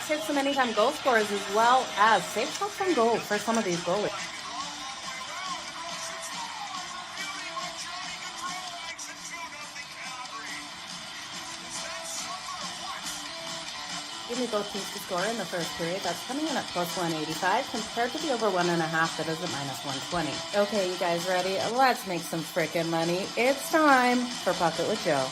hit some anytime goal scorers as well as safe shots on goal for some of these goalies. Give me both teams to score in the first period. That's coming in at plus 185 compared to the over 1.5 that is at minus 120. Okay, you guys ready? Let's make some freaking money. It's time for Pocket with Jo.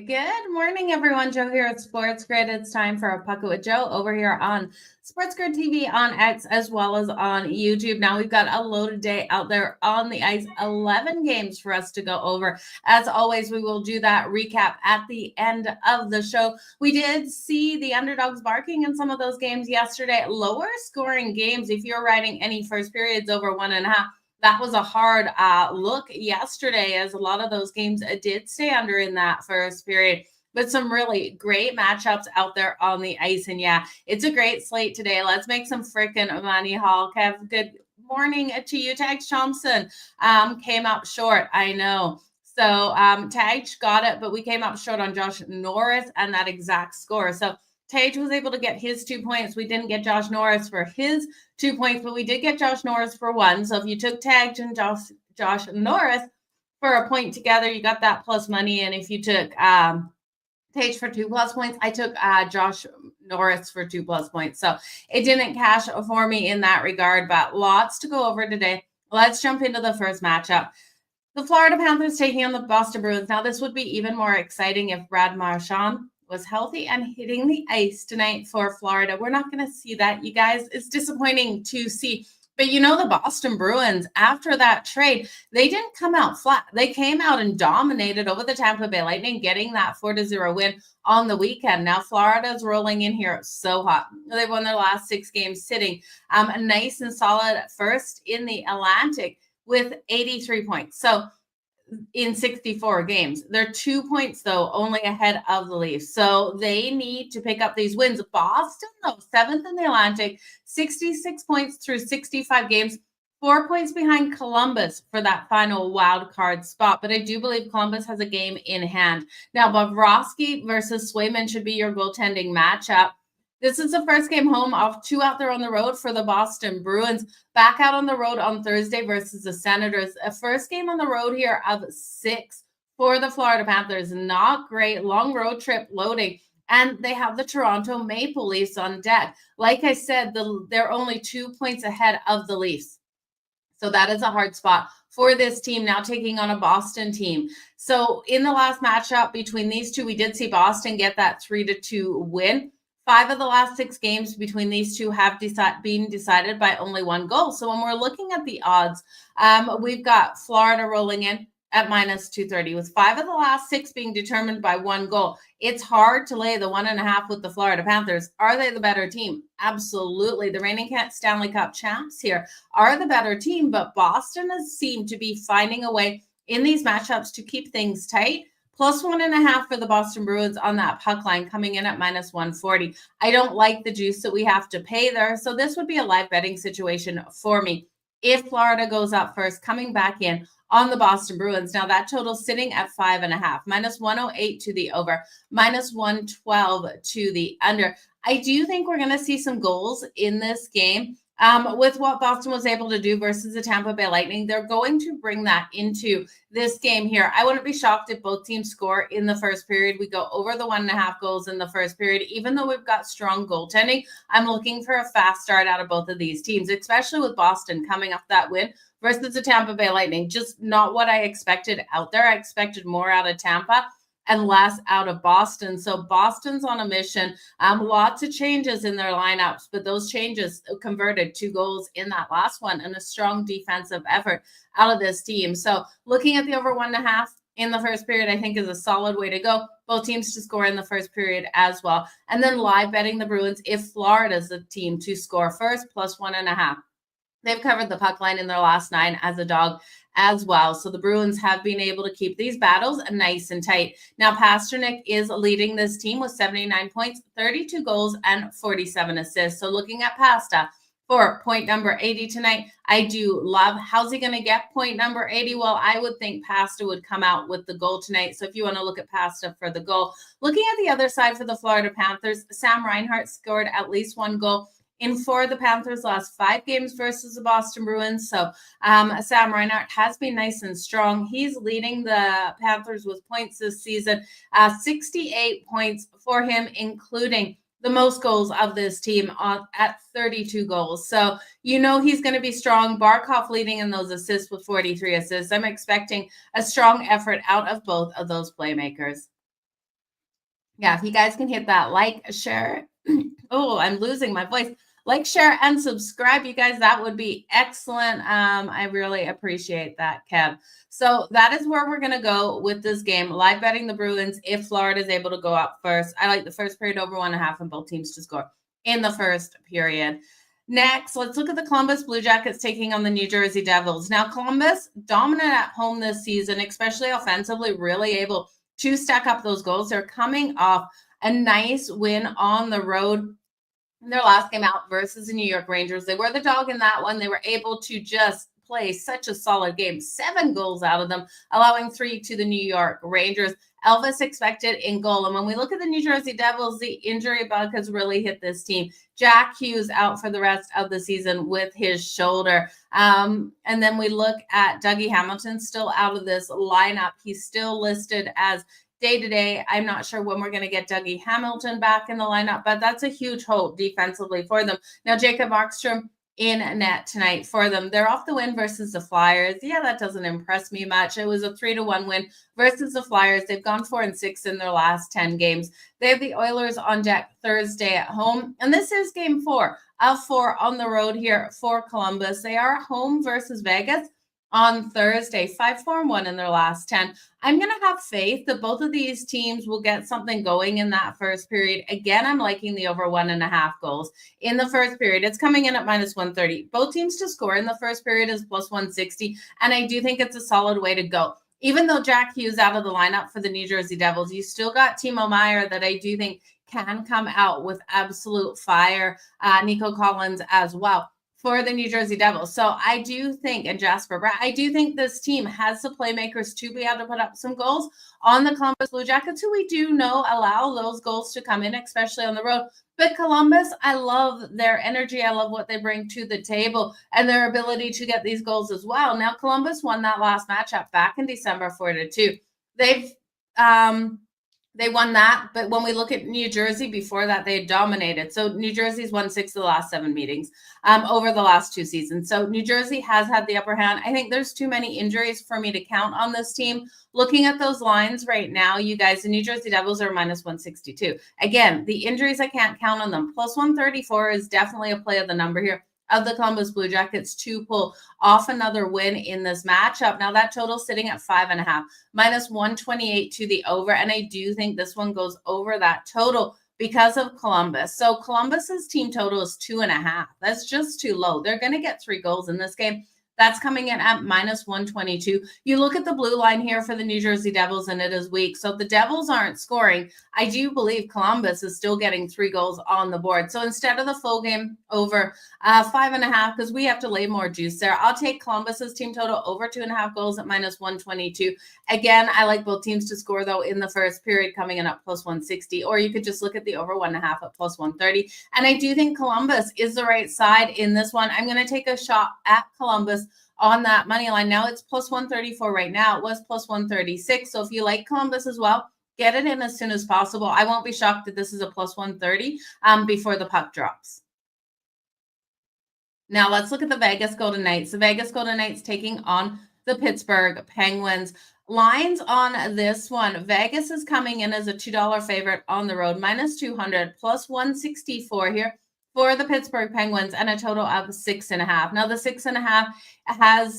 Good morning, everyone. Jo here at SportsGrid. It's time for a Pocket with Jo over here on SportsGrid TV, on X, as well as on YouTube. Now we've got a loaded day out there on the ice, 11 games for us to go over. As always, we will do that recap at the end of the show. We did see the underdogs barking in some of those games yesterday. Lower scoring games, if you're riding any first periods over 1.5. That was a hard look yesterday, as a lot of those games did stay under in that first period. But some really great matchups out there on the ice. And yeah, it's a great slate today. Let's make some freaking money, Hall. Kev, good morning to you. Tags Thompson came up short, I know. So Tage got it, but we came up short on Josh Norris and that exact score. So Tage was able to get his 2 points. We didn't get Josh Norris for his 2 points, but we did get Josh Norris for 1. So if you took Tage and Josh Norris for a point together, you got that plus money. And if you took Tage for 2+ points, I took Josh Norris for 2+ points. So it didn't cash for me in that regard, but lots to go over today. Let's jump into the first matchup. The Florida Panthers taking on the Boston Bruins. Now, this would be even more exciting if Brad Marchand was healthy and hitting the ice tonight for Florida. We're not going to see that, you guys. It's disappointing to see. But you know, the Boston Bruins, after that trade, they didn't come out flat. They came out and dominated over the Tampa Bay Lightning, getting that 4-0 win on the weekend. Now, Florida's rolling in here so hot. They've won their last 6 games sitting nice and solid first in the Atlantic with 83 points. So in 64 games. They're 2 points, though, only ahead of the Leafs. So they need to pick up these wins. Boston, though, 7th in the Atlantic, 66 points through 65 games, 4 points behind Columbus for that final wild card spot. But I do believe Columbus has a game in hand. Now, Bobrovsky versus Swayman should be your goaltending matchup. This is the first game home of 2 out there on the road for the Boston Bruins. Back out on the road on Thursday versus the Senators. A first game on the road here of 6 for the Florida Panthers. Not great. Long road trip loading. And they have the Toronto Maple Leafs on deck. Like I said, they're only 2 points ahead of the Leafs. So that is a hard spot for this team now taking on a Boston team. So in the last matchup between these two, we did see Boston get that 3-2 win. 5 of the last 6 games between these two have been decided by only 1 goal. So when we're looking at the odds, we've got Florida rolling in at minus 230, with 5 of the last 6 being determined by 1 goal. It's hard to lay the 1.5 with the Florida Panthers. Are they the better team? Absolutely. The reigning Stanley Cup champs here are the better team, but Boston has seemed to be finding a way in these matchups to keep things tight. Plus 1.5 for the Boston Bruins on that puck line, coming in at minus 140. I don't like the juice that we have to pay there. So this would be a live betting situation for me. If Florida goes up first, coming back in on the Boston Bruins. Now that total sitting at 5.5, minus 108 to the over, minus 112 to the under. I do think we're going to see some goals in this game. With what Boston was able to do versus the Tampa Bay Lightning, they're going to bring that into this game here. I wouldn't be shocked if both teams score in the first period. We go over the 1.5 goals in the first period. Even though we've got strong goaltending, I'm looking for a fast start out of both of these teams, especially with Boston coming off that win versus the Tampa Bay Lightning. Just not what I expected out there. I expected more out of Tampa and less out of Boston. So Boston's on a mission. Lots of changes in their lineups, but those changes converted 2 goals in that last one and a strong defensive effort out of this team. So looking at the over 1.5 in the first period, I think is a solid way to go. Both teams to score in the first period as well. And then live betting the Bruins if Florida's the team to score first, plus 1.5. They've covered the puck line in their last 9 as a dog as well. So the Bruins have been able to keep these battles nice and tight. Now, Pasternak is leading this team with 79 points, 32 goals, and 47 assists. So looking at Pasta, for point number 80 tonight. I do love. How's he going to get point number 80? Well, I would think Pasta would come out with the goal tonight. So if you want to look at Pasta for the goal. Looking at the other side for the Florida Panthers, Sam Reinhart scored at least one goal in 4 of the Panthers' last 5 games versus the Boston Bruins. So Sam Reinhart has been nice and strong. He's leading the Panthers with points this season, 68 points for him, including the most goals of this team at 32 goals. So, he's going to be strong. Barkov leading in those assists with 43 assists. I'm expecting a strong effort out of both of those playmakers. Yeah, if you guys can hit that like, share. Oh, I'm losing my voice. Like, share, and subscribe, you guys. That would be excellent. I really appreciate that, Kev. So that is where we're going to go with this game. Live betting the Bruins if Florida is able to go up first. I like the first period over 1.5 and both teams to score in the first period. Next, let's look at the Columbus Blue Jackets taking on the New Jersey Devils. Now, Columbus, dominant at home this season, especially offensively, really able to stack up those goals. They're coming off a nice win on the road in their last game out versus the New York Rangers. They were the dog in that one. They were able to just play such a solid game. 7 goals out of them, allowing 3 to the New York Rangers. Elvis expected in goal. And when we look at the New Jersey Devils, the injury bug has really hit this team. Jack Hughes out for the rest of the season with his shoulder. And then we look at Dougie Hamilton still out of this lineup. He's still listed as day-to-day. I'm not sure when we're going to get Dougie Hamilton back in the lineup, but that's a huge hope defensively for them. Now, Jacob Markstrom in net tonight for them. They're off the win versus the Flyers. Yeah, that doesn't impress me much. It was a 3-1 win versus the Flyers. They've gone 4-6 in their last 10 games. They have the Oilers on deck Thursday at home, and this is game 4 of 4 on the road here for Columbus. They are home versus Vegas on Thursday, 5-4-1 in their last 10. I'm going to have faith that both of these teams will get something going in that first period. Again, I'm liking the over 1.5 goals in the first period. It's coming in at -130. Both teams to score in the first period is +160, and I do think it's a solid way to go. Even though Jack Hughes out of the lineup for the New Jersey Devils, you still got Timo Meier that I do think can come out with absolute fire. Nico Collins as well for the New Jersey Devils. So I do think, and Jasper Bratt, I do think this team has the playmakers to be able to put up some goals on the Columbus Blue Jackets, who we do know allow those goals to come in, especially on the road. But Columbus, I love their energy. I love what they bring to the table and their ability to get these goals as well. Now, Columbus won that last matchup back in December 4-2. They won that, but when we look at New Jersey, before that, they dominated. So New Jersey's won 6 of the last 7 meetings over the last 2 seasons. So New Jersey has had the upper hand. I think there's too many injuries for me to count on this team. Looking at those lines right now, you guys, the New Jersey Devils are -162. Again, the injuries, I can't count on them. +134 is definitely a play of the number here of the Columbus Blue Jackets to pull off another win in this matchup. Now that total sitting at 5.5, -128 to the over. And I do think this one goes over that total because of Columbus. So Columbus's team total is 2.5. That's just too low. They're going to get 3 goals in this game. That's coming in at -122. You look at the blue line here for the New Jersey Devils, and it is weak. So the Devils aren't scoring. I do believe Columbus is still getting 3 goals on the board. So instead of the full game over 5.5, because we have to lay more juice there, I'll take Columbus's team total over 2.5 goals at -122. Again, I like both teams to score, though, in the first period, coming in at +160. Or you could just look at the over 1.5 at +130. And I do think Columbus is the right side in this one. I'm going to take a shot at Columbus on that money line. Now it's +134 right now. It was +136. So if you like Columbus as well, get it in as soon as possible. I won't be shocked that this is a +130 before the puck drops. Now let's look at the Vegas Golden Knights. The Vegas Golden Knights taking on the Pittsburgh Penguins. Lines on this one. Vegas is coming in as a $2 favorite on the road, -200, +164 here for the Pittsburgh Penguins, and a total of 6.5. Now the 6.5 has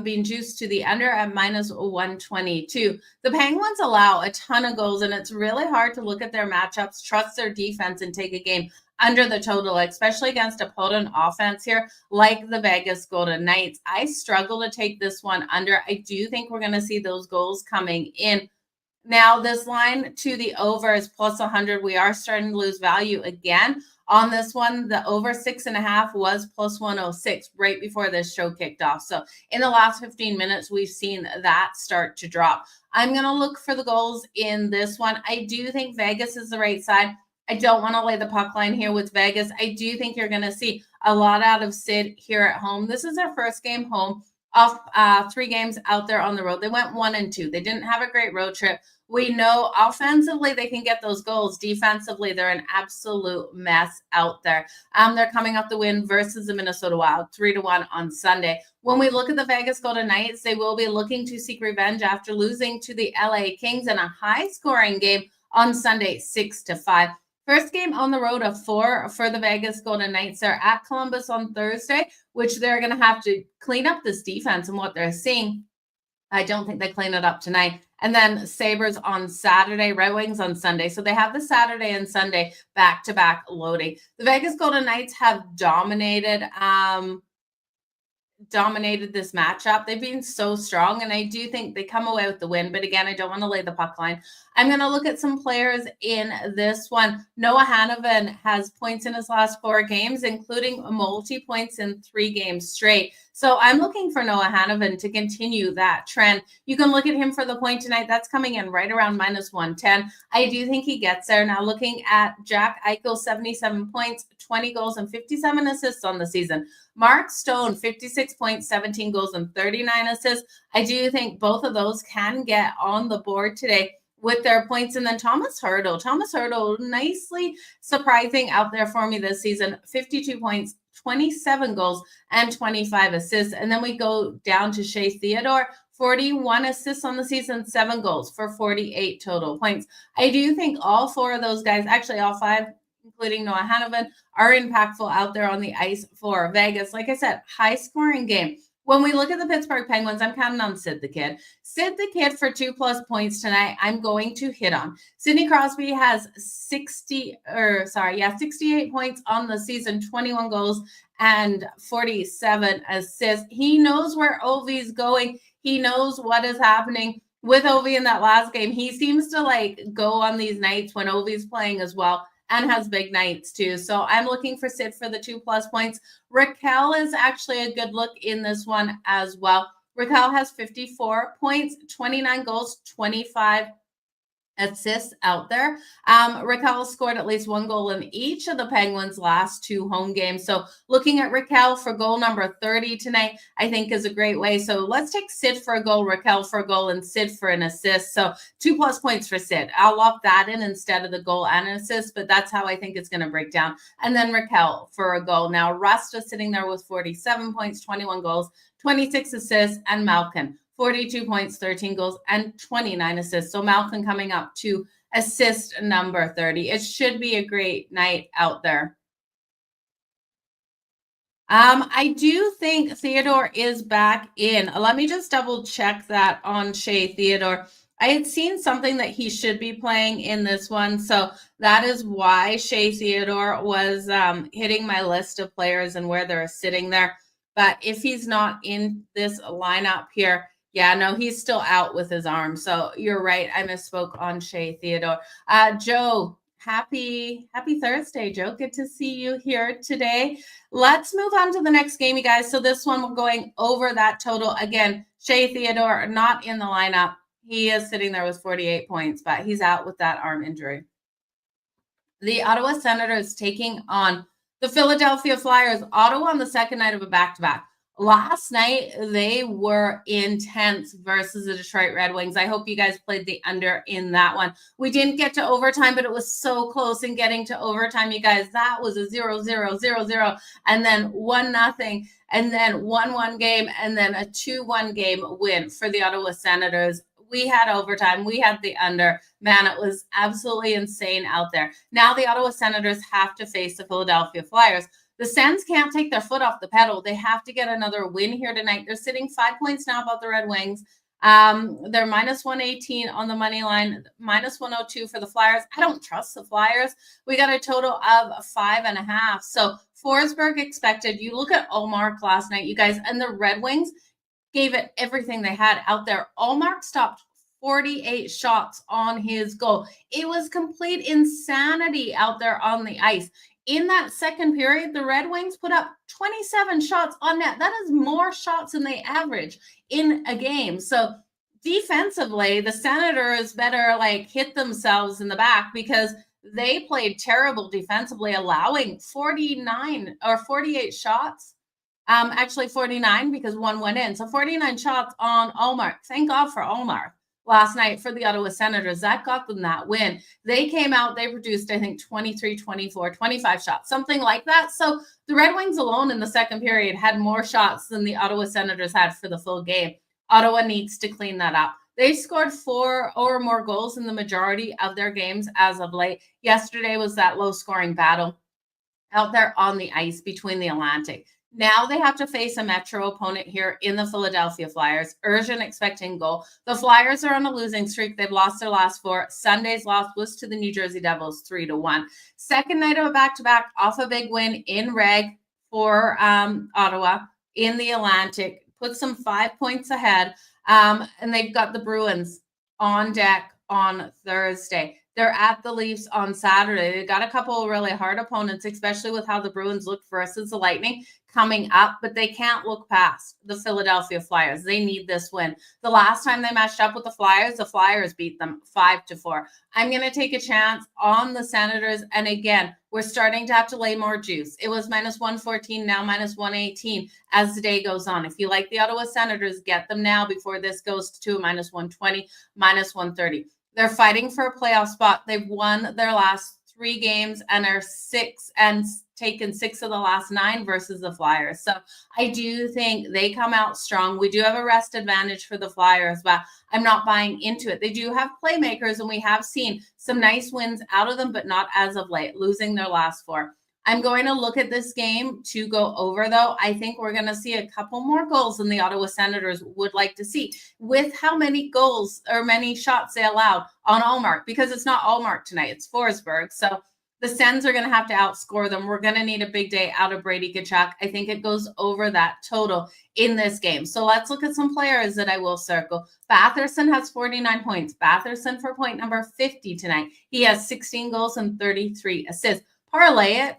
been juiced to the under at -122. The Penguins allow a ton of goals, and it's really hard to look at their matchups, trust their defense, and take a game under the total, especially against a potent offense here like the Vegas Golden Knights. I struggle to take this one under. I do think we're going to see those goals coming in. Now, this line to the over is +100. We are starting to lose value again On this one, the over 6.5 was plus 106 right before this show kicked off. So in the last 15 minutes, we've seen that start to drop. I'm going to look for the goals in this one. I do think Vegas is the right side. I don't want to lay the puck line here with Vegas. I do think you're going to see a lot out of Sid here at home. This is their first game home off 3 games out there on the road. They went 1-2. They didn't have a great road trip. We know offensively they can get those goals. Defensively, they're an absolute mess out there. They're coming off the win versus the Minnesota Wild, 3-1 on Sunday. When we look at the Vegas Golden Knights, they will be looking to seek revenge after losing to the LA Kings in a high-scoring game on Sunday, 6-5. First game on the road of 4 for the Vegas Golden Knights. They're at Columbus on Thursday, which they're going to have to clean up this defense and what they're seeing. I don't think they clean it up tonight. And then Sabres on Saturday, Red Wings on Sunday. So they have the Saturday and Sunday back-to-back loading. The Vegas Golden Knights have dominated this matchup. They've been so strong, and I do think they come away with the win. But again, I don't want to lay the puck line. I'm going to look at some players in this one. Noah Hanifin has points in his last 4 games, including multi-points in 3 games straight. So I'm looking for Noah Hanifin to continue that trend. You can look at him for the point tonight. That's coming in right around minus 110. I do think he gets there. Now looking at Jack Eichel, 77 points, 20 goals, and 57 assists on the season. Mark Stone, 56 points, 17 goals, and 39 assists. I do think both of those can get on the board today with their points. And then Thomas Hertl, nicely surprising out there for me this season, 52 points, 27 goals, and 25 assists. And then we go down to Shea Theodore, 41 assists on the season, 7 goals for 48 total points. I do think all 4 of those guys, actually all 5, including Noah Hanifin, are impactful out there on the ice for Vegas. Like I said, high-scoring game. When we look at the Pittsburgh Penguins, I'm counting on Sid the Kid. Sid the Kid for 2+ points tonight, I'm going to hit on. Sidney Crosby has 68 points on the season, 21 goals, and 47 assists. He knows where Ovi's going. He knows what is happening with Ovi in that last game. He seems to go on these nights when Ovi's playing as well, and has big nights too. So I'm looking for Sid for the 2+ points. Raquel is actually a good look in this one as well. Raquel has 54 points, 29 goals, 25 assists out there. Raquel scored at least 1 goal in each of the Penguins' last 2 home games. So looking at Raquel for goal number 30 tonight, I think is a great way. So let's take Sid for a goal, Raquel for a goal, and Sid for an assist. So 2+ points for Sid. I'll lock that in instead of the goal and an assist, but that's how I think it's going to break down. And then Raquel for a goal. Now Rust is sitting there with 47 points, 21 goals, 26 assists, and Malkin, 42 points, 13 goals, and 29 assists. So Malkin coming up to assist number 30. It should be a great night out there. I do think Theodore is back in. Let me just double check that on Shea Theodore. I had seen something that he should be playing in this one. So that is why Shea Theodore was hitting my list of players and where they're sitting there. But if he's not in this lineup here, yeah, no, he's still out with his arm. So you're right. I misspoke on Shea Theodore. Joe, happy Thursday, Joe. Good to see you here today. Let's move on to the next game, you guys. So this one, we're going over that total. Again, Shea Theodore not in the lineup. He is sitting there with 48 points, but he's out with that arm injury. The Ottawa Senators taking on the Philadelphia Flyers. Ottawa on the second night of a back-to-back. Last night, they were intense versus the Detroit Red Wings. I hope you guys played the under in that one. We didn't get to overtime, but it was so close in getting to overtime, you guys. That was a 0-0, 0-0, and then 1-0, and then 1-1 game, and then a 2-1 game win for the Ottawa Senators. We had overtime. We had the under. Man, it was absolutely insane out there. Now the Ottawa Senators have to face the Philadelphia Flyers. The Sens can't take their foot off the pedal. They have to get another win here tonight. They're sitting 5 points now above the Red Wings. They're minus 118 on the money line, minus 102 for the Flyers. I don't trust the Flyers. We got a total of 5.5. So Forsberg expected. You look at Ullmark last night, you guys, and the Red Wings gave it everything they had out there. Ullmark stopped 48 shots on his goal. It was complete insanity out there on the ice. In that second period, the Red Wings put up 27 shots on net. That is more shots than they average in a game. So defensively, the Senators better hit themselves in the back because they played terrible defensively, allowing 49 or 48 shots. Actually 49 because one went in. So 49 shots on Ullmark. Thank God for Ullmark last night for the Ottawa Senators. That got them that win. They came out, they produced, I think, 23, 24, 25 shots, something like that. So the Red Wings alone in the second period had more shots than the Ottawa Senators had for the full game. Ottawa needs to clean that up. They scored 4 or more goals in the majority of their games as of late. Yesterday was that low-scoring battle out there on the ice between the Atlantic. Now they have to face a Metro opponent here in the Philadelphia Flyers. Urgent expecting goal. The Flyers are on a losing streak. They've lost their last 4. Sunday's loss was to the New Jersey Devils 3-1. Second night of a back-to-back off a big win in reg for Ottawa in the Atlantic. Puts them 5 points ahead. And they've got the Bruins on deck on Thursday. They're at the Leafs on Saturday. They got a couple of really hard opponents, especially with how the Bruins look versus the Lightning coming up, but they can't look past the Philadelphia Flyers. They need this win. The last time they matched up with the Flyers beat them 5-4. I'm going to take a chance on the Senators. And again, we're starting to have to lay more juice. It was -114, now -118 as the day goes on. If you like the Ottawa Senators, get them now before this goes to a -120, -130. They're fighting for a playoff spot. They've won their last 3 games and are 6 and taken 6 of the last 9 versus the Flyers. So I do think they come out strong. We do have a rest advantage for the Flyers, but I'm not buying into it. They do have playmakers, and we have seen some nice wins out of them, but not as of late, losing their last 4. I'm going to look at this game to go over, though. I think we're going to see a couple more goals than the Ottawa Senators would like to see with how many goals or many shots they allowed on Ullmark, because it's not Ullmark tonight. It's Forsberg. So the Sens are going to have to outscore them. We're going to need a big day out of Brady Tkachuk. I think it goes over that total in this game. So let's look at some players that I will circle. Batherson has 49 points. Batherson for point number 50 tonight. He has 16 goals and 33 assists. Parlay it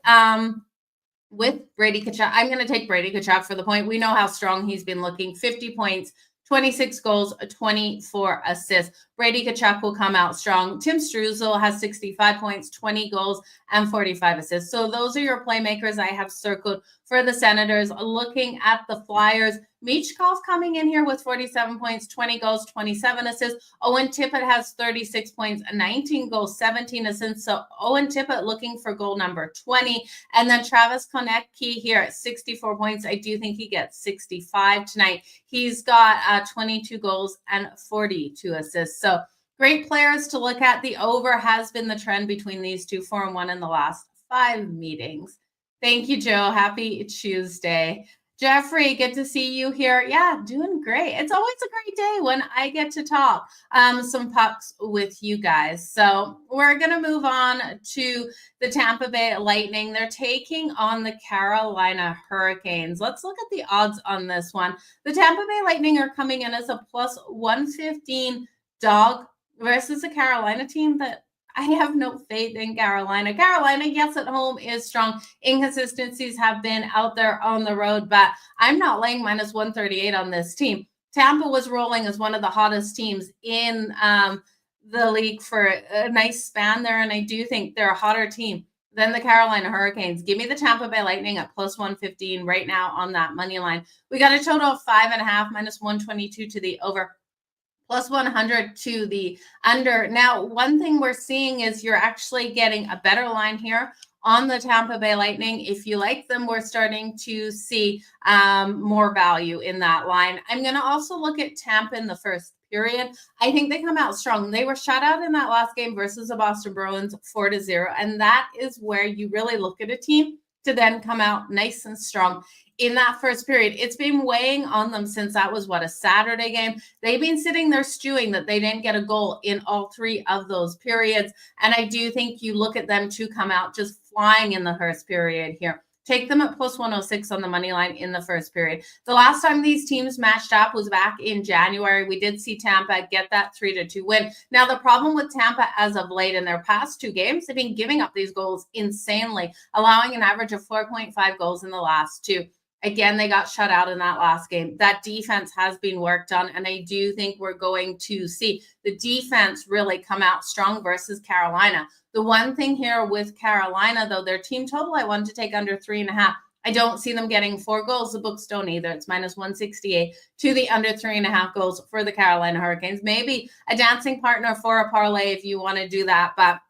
with Brady Tkachuk. I'm going to take Brady Tkachuk for the point. We know how strong he's been looking. 50 points, 26 goals, 24 assists. Brady Tkachuk will come out strong. Tim Struzal has 65 points, 20 goals, and 45 assists. So those are your playmakers I have circled for the Senators. Looking at the Flyers, Michkov coming in here with 47 points, 20 goals, 27 assists. Owen Tippett has 36 points, 19 goals, 17 assists. So Owen Tippett looking for goal number 20. And then Travis Konecny here at 64 points. I do think he gets 65 tonight. He's got 22 goals and 42 assists. So great players to look at. The over has been the trend between these two, 4-1 in the last 5 meetings. Thank you, Joe. Happy Tuesday. Jeffrey, good to see you here. Yeah, doing great. It's always a great day when I get to talk some pucks with you guys. So we're going to move on to the Tampa Bay Lightning. They're taking on the Carolina Hurricanes. Let's look at the odds on this one. The Tampa Bay Lightning are coming in as a +115 dog versus a Carolina team that I have no faith in Carolina. Carolina, yes, at home is strong. Inconsistencies have been out there on the road, but I'm not laying -138 on this team. Tampa was rolling as one of the hottest teams in the league for a nice span there, and I do think they're a hotter team than the Carolina Hurricanes. Give me the Tampa Bay Lightning at +115 right now on that money line. We got a total of 5.5, -122 to the over, +100 to the under. Now, one thing we're seeing is you're actually getting a better line here on the Tampa Bay Lightning. If you like them, we're starting to see more value in that line. I'm going to also look at Tampa in the first period. I think they come out strong. They were shut out in that last game versus the Boston Bruins 4-0. And that is where you really look at a team to then come out nice and strong in that first period. It's been weighing on them since that was a Saturday game. They've been sitting there stewing that they didn't get a goal in all 3 of those periods. And I do think you look at them to come out just flying in the first period here. Take them at plus 106 on the money line in the first period. The last time these teams matched up was back in January. We did see Tampa get that 3-2 win. Now, the problem with Tampa as of late in their past 2 games, they've been giving up these goals insanely, allowing an average of 4.5 goals in the last 2. Again, they got shut out in that last game. That defense has been worked on, and I do think we're going to see the defense really come out strong versus Carolina. The one thing here with Carolina, though, their team total, I wanted to take under 3.5. I don't see them getting 4 goals. The books don't either. It's minus 168 to the under 3.5 goals for the Carolina Hurricanes. Maybe a dancing partner for a parlay if you want to do that, but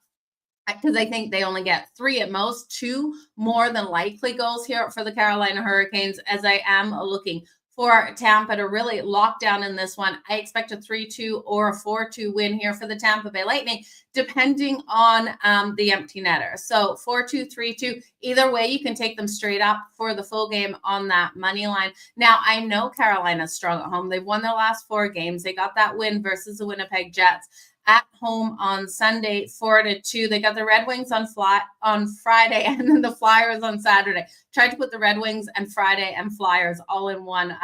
because I think they only get 3 at most, 2 more than likely goals here for the Carolina Hurricanes, as I am looking for Tampa to really lock down in this one. I expect a 3-2 or a 4-2 win here for the Tampa Bay Lightning, depending on the empty netter. So 4-2, 3-2, either way, you can take them straight up for the full game on that money line. Now, I know Carolina's strong at home. They've won their last 4 games. They got that win versus the Winnipeg Jets at home on Sunday, 4-2. They got the Red Wings on Friday, and then the Flyers on Saturday. Tried to put the Red Wings and Friday and Flyers all in one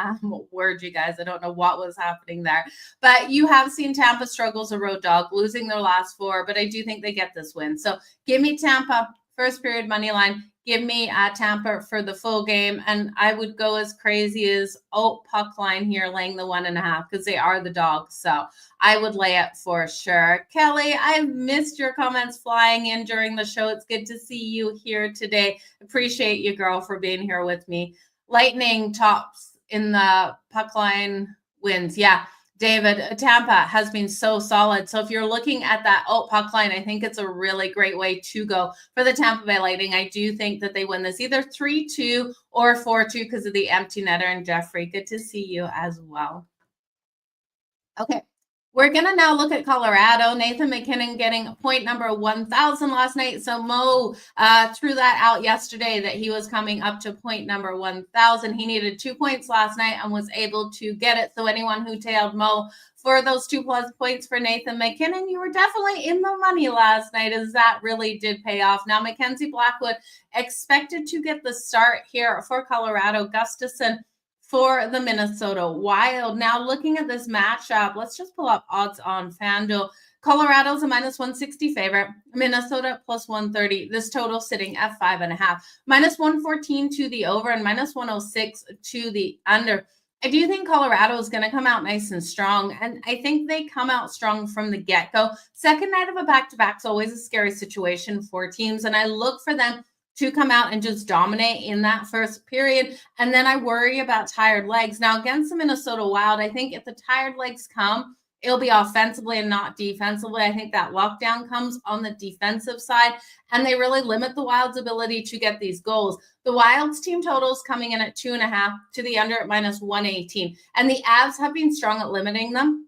word, you guys. I don't know what was happening there. But you have seen Tampa struggle as a road dog, losing their last 4, but I do think they get this win. So give me Tampa, first period money line. Give me Tampa for the full game. And I would go as crazy as puck line here, laying the 1.5, because they are the dogs. So I would lay it for sure. Kelly, I missed your comments flying in during the show. It's good to see you here today. Appreciate you, girl, for being here with me. Lightning tops in the puck line wins. Yeah. David, Tampa has been so solid. So if you're looking at that puck line, I think it's a really great way to go for the Tampa Bay Lightning. I do think that they win this either 3-2 or 4-2 because of the empty netter. And Jeffrey, good to see you as well. Okay. We're going to now look at Colorado. Nathan MacKinnon getting point number 1,000 last night. So Mo threw that out yesterday that he was coming up to point number 1,000. He needed 2 points last night and was able to get it. So anyone who tailed Mo for those 2+ points for Nathan MacKinnon, you were definitely in the money last night, as that really did pay off. Now, Mackenzie Blackwood expected to get the start here for Colorado. Gustafson for the Minnesota Wild. Now, looking at this matchup, let's just pull up odds on FanDuel. Colorado's a minus 160 favorite. Minnesota plus 130. This total sitting at 5.5. Minus 114 to the over and minus 106 to the under. I do think Colorado is going to come out nice and strong, and I think they come out strong from the get-go. Second night of a back-to-back is always a scary situation for teams, and I look for them to come out and just dominate in that first period. And then I worry about tired legs. Now, against the Minnesota Wild, I think if the tired legs come, it'll be offensively and not defensively. I think that lockdown comes on the defensive side, and they really limit the Wild's ability to get these goals. The Wild's team total is coming in at 2.5 to the under at minus 118. And the Avs have been strong at limiting them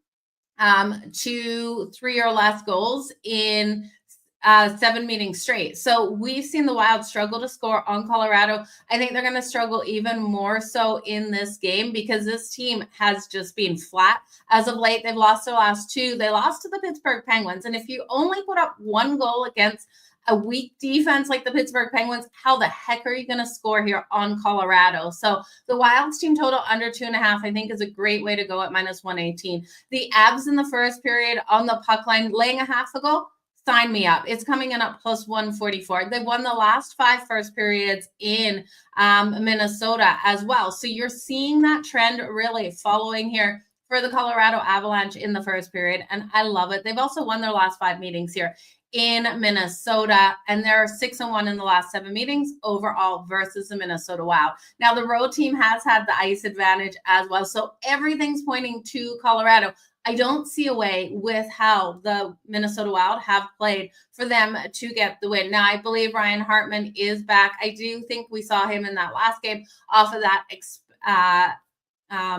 to 3 or less goals in 7 meetings straight. So we've seen the Wild struggle to score on Colorado. I think they're going to struggle even more so in this game because this team has just been flat. As of late, they've lost their last 2. They lost to the Pittsburgh Penguins. And if you only put up 1 goal against a weak defense like the Pittsburgh Penguins, how the heck are you going to score here on Colorado? So the Wild's team total under 2.5, I think, is a great way to go at minus 118. The Avs in the first period on the puck line, laying a half a goal. Sign me up. It's coming in at plus 144. They've won the last 5 first periods in Minnesota as well. So you're seeing that trend really following here for the Colorado Avalanche in the first period. And I love it. They've also won their last 5 meetings here in Minnesota. And they're 6-1 in the last 7 meetings overall versus the Minnesota Wild. Now, the road team has had the ice advantage as well. So everything's pointing to Colorado. I don't see a way with how the Minnesota Wild have played for them to get the win. Now, I believe Ryan Hartman is back. I do think we saw him in that last game off of that,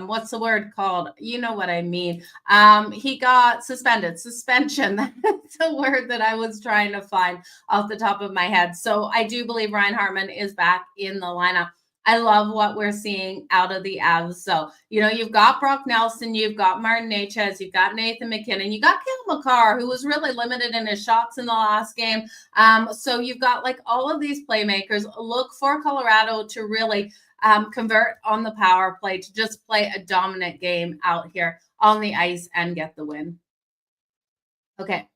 what's the word called? You know what I mean. He got suspension. That's a word that I was trying to find off the top of my head. So I do believe Ryan Hartman is back in the lineup. I love what we're seeing out of the Avs. So, you've got Brock Nelson, you've got Martin Necas, you've got Nathan McKinnon, you got Cale Makar, who was really limited in his shots in the last game. So you've got like all of these playmakers. Look for Colorado to really convert on the power play, to just play a dominant game out here on the ice and get the win. Okay.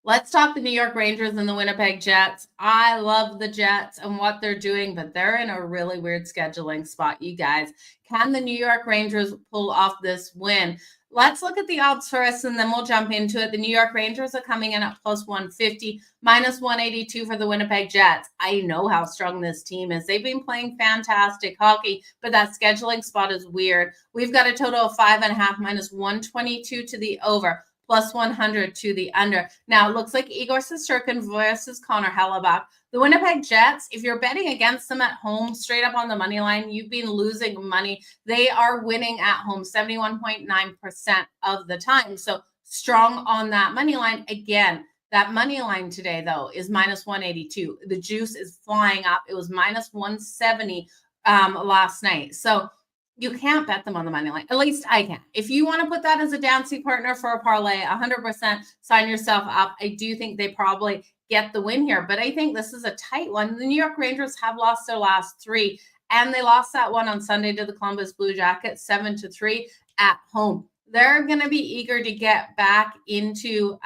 Let's talk the New York Rangers and the Winnipeg Jets. I love the Jets and what they're doing, but they're in a really weird scheduling spot, you guys. Can the New York Rangers pull off this win? Let's look at the odds first, and then we'll jump into it. The New York Rangers are coming in at plus 150, minus 182 for the Winnipeg Jets. I know how strong this team is. They've been playing fantastic hockey, but that scheduling spot is weird. We've got a total of 5.5, minus 122 to the over, plus 100 to the under. Now, it looks like Igor Shesterkin versus Connor Hellebuyck. The Winnipeg Jets, if you're betting against them at home, straight up on the money line, you've been losing money. They are winning at home 71.9% of the time. So strong on that money line. Again, that money line today, though, is minus 182. The juice is flying up. It was minus 170 last night. So you can't bet them on the money line. At least I can. If you want to put that as a dancing partner for a parlay, 100% sign yourself up. I do think they probably get the win here, but I think this is a tight one. The New York Rangers have lost their last 3, and they lost that one on Sunday to the Columbus Blue Jackets 7-3 at home. They're going to be eager to get back into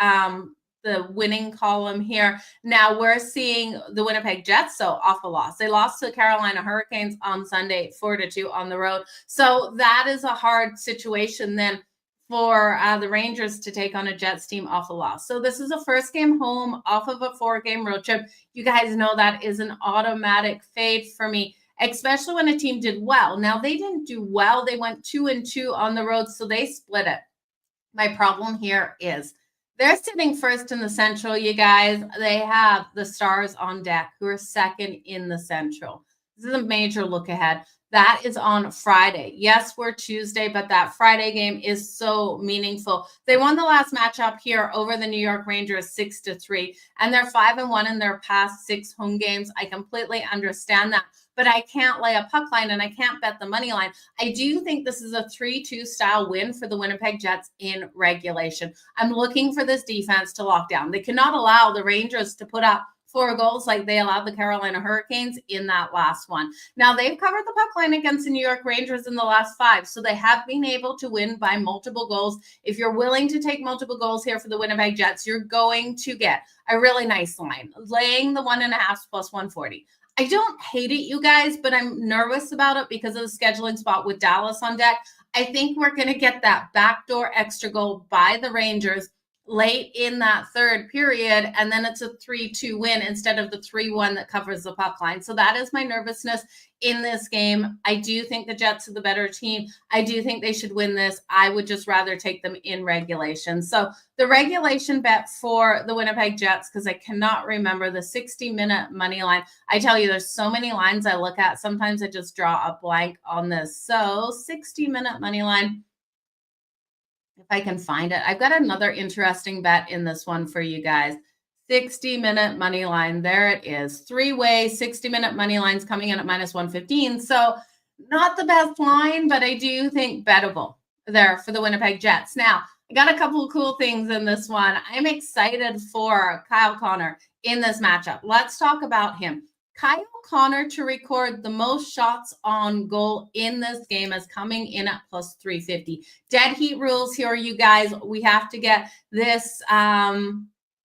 the winning column here. Now we're seeing the Winnipeg Jets, so off a loss. They lost to the Carolina Hurricanes on Sunday, 4-2 on the road. So that is a hard situation then for the Rangers to take on a Jets team off a loss. So this is a first game home off of a 4-game road trip. You guys know that is an automatic fade for me, especially when a team did well. Now they didn't do well. They went 2-2 on the road, so they split it. My problem here is they're sitting first in the Central, you guys. They have the Stars on deck, who are second in the Central. This is a major look ahead. That is on Friday. Yes, we're Tuesday, but that Friday game is so meaningful. They won the last matchup here over the New York Rangers 6-3, and they're 5-1 in their past 6 home games. I completely understand that, but I can't lay a puck line and I can't bet the money line. I do think this is a 3-2 style win for the Winnipeg Jets in regulation. I'm looking for this defense to lock down. They cannot allow the Rangers to put up 4 goals like they allowed the Carolina Hurricanes in that last one. Now, they've covered the puck line against the New York Rangers in the last 5, so they have been able to win by multiple goals. If you're willing to take multiple goals here for the Winnipeg Jets, you're going to get a really nice line, laying the 1.5 plus 140. I don't hate it, you guys, but I'm nervous about it because of the scheduling spot with Dallas on deck. I think we're going to get that backdoor extra goal by the Rangers late in that third period, and then it's a 3-2 win instead of the 3-1 that covers the puck line. So that is my nervousness in this game. I do think the Jets are the better team. I do think they should win this. I would just rather take them in regulation. So the regulation bet for the Winnipeg Jets, because I cannot remember the 60-minute money line. I tell you, there's so many lines I look at. Sometimes I just draw a blank on this. So 60-minute money line. If I can find it. I've got another interesting bet in this one for you guys. 60-minute money line. There it is. 3-way 60-minute money lines coming in at minus 115. So not the best line, but I do think bettable there for the Winnipeg Jets. Now, I got a couple of cool things in this one. I'm excited for Kyle Connor in this matchup. Let's talk about him. Kyle Connor to record the most shots on goal in this game is coming in at plus 350. Dead heat rules here, you guys. We have to get this.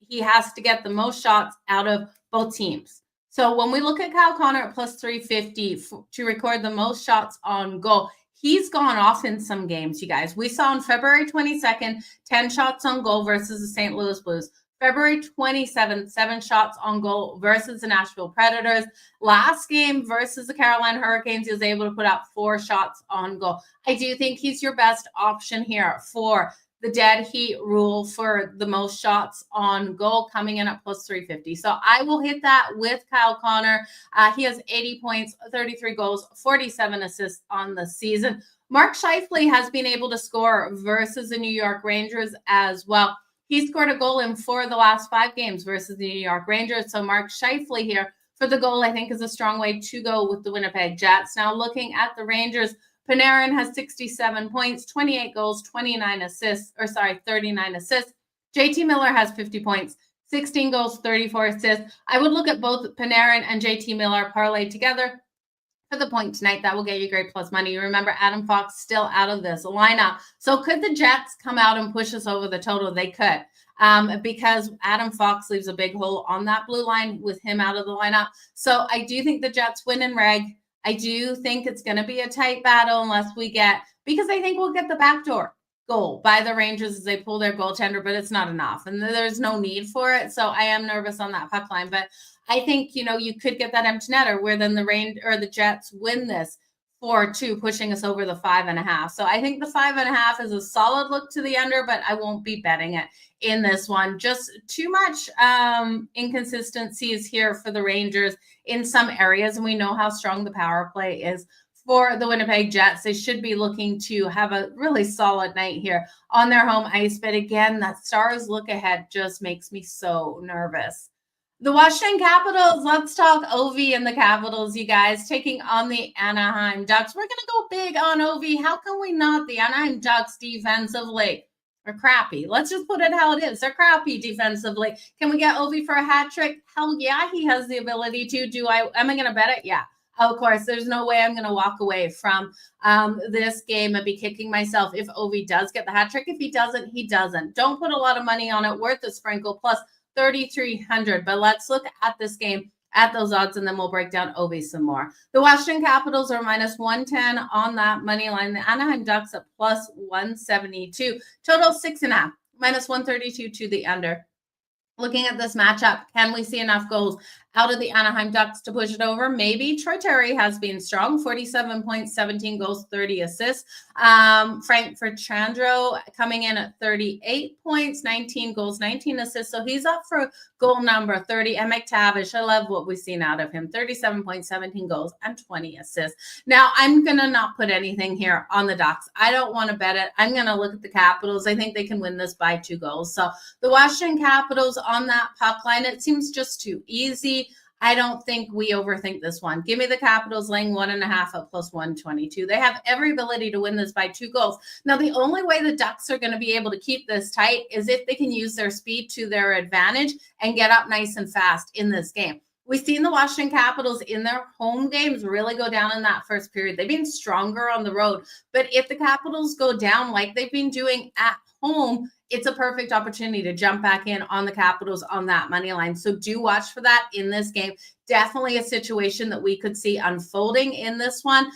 He has to get the most shots out of both teams. So when we look at Kyle Connor at plus 350 to record the most shots on goal, he's gone off in some games, you guys. We saw on February 22nd, 10 shots on goal versus the St. Louis Blues. February 27th, 7 shots on goal versus the Nashville Predators. Last game versus the Carolina Hurricanes, he was able to put up 4 shots on goal. I do think he's your best option here for the dead heat rule for the most shots on goal, coming in at plus 350. So I will hit that with Kyle Connor. He has 80 points, 33 goals, 47 assists on the season. Mark Scheifele has been able to score versus the New York Rangers as well. He scored a goal in 4 of the last 5 games versus the New York Rangers. So Mark Scheifele here for the goal, I think, is a strong way to go with the Winnipeg Jets. Now, looking at the Rangers, Panarin has 67 points, 28 goals, 39 assists, 39 assists. JT Miller has 50 points, 16 goals, 34 assists. I would look at both Panarin and JT Miller parlay together for the point tonight. That will get you great plus money. You remember Adam Fox still out of this lineup. So could the Jets come out and push us over the total? They could. Because Adam Fox leaves a big hole on that blue line with him out of the lineup. So I do think the Jets win in reg. I do think it's going to be a tight battle because I think we'll get the backdoor goal by the Rangers as they pull their goaltender, but it's not enough. And there's no need for it. So I am nervous on that puck line. But I think, you could get that empty netter where then the Jets win this 4-2, pushing us over the 5.5. So I think the 5.5 is a solid look to the under, but I won't be betting it in this one. Just too much inconsistencies here for the Rangers in some areas, and we know how strong the power play is for the Winnipeg Jets. They should be looking to have a really solid night here on their home ice. But again, that Stars look ahead just makes me so nervous. The Washington Capitals, let's talk Ovi and the Capitals, you guys, taking on the Anaheim Ducks. We're going to go big on Ovi. How can we not? The Anaheim Ducks defensively are crappy. Let's just put it how it is. They're crappy defensively. Can we get Ovi for a hat trick? Hell yeah, he has the ability to. Am I going to bet it? Yeah. Of course, there's no way I'm going to walk away from this game and be kicking myself if Ovi does get the hat trick. If he doesn't, he doesn't. Don't put a lot of money on it. Worth a sprinkle plus 3,300. But let's look at this game at those odds, and then we'll break down Ovi some more. The Washington Capitals are minus 110 on that money line. The Anaheim Ducks at plus 172. Total 6.5, minus 132 to the under. Looking at this matchup, can we see enough goals out of the Anaheim Ducks to push it over? Maybe. Troy Terry has been strong, 47 points, 17 goals, 30 assists. Frank Ferchandro coming in at 38 points, 19 goals, 19 assists. So he's up for goal number 30. And McTavish, I love what we've seen out of him, 37 points, 17 goals, and 20 assists. Now, I'm going to not put anything here on the Ducks. I don't want to bet it. I'm going to look at the Capitals. I think they can win this by 2 goals. So the Washington Capitals on that puck line, it seems just too easy. I don't think we overthink this one. Give me the Capitals laying 1.5 at plus 122. They have every ability to win this by 2 goals. Now, the only way the Ducks are going to be able to keep this tight is if they can use their speed to their advantage and get up nice and fast in this game. We've seen the Washington Capitals in their home games really go down in that first period. They've been stronger on the road. But if the Capitals go down like they've been doing at home, it's a perfect opportunity to jump back in on the Capitals on that money line. So do watch for that in this game. Definitely a situation that we could see unfolding in this one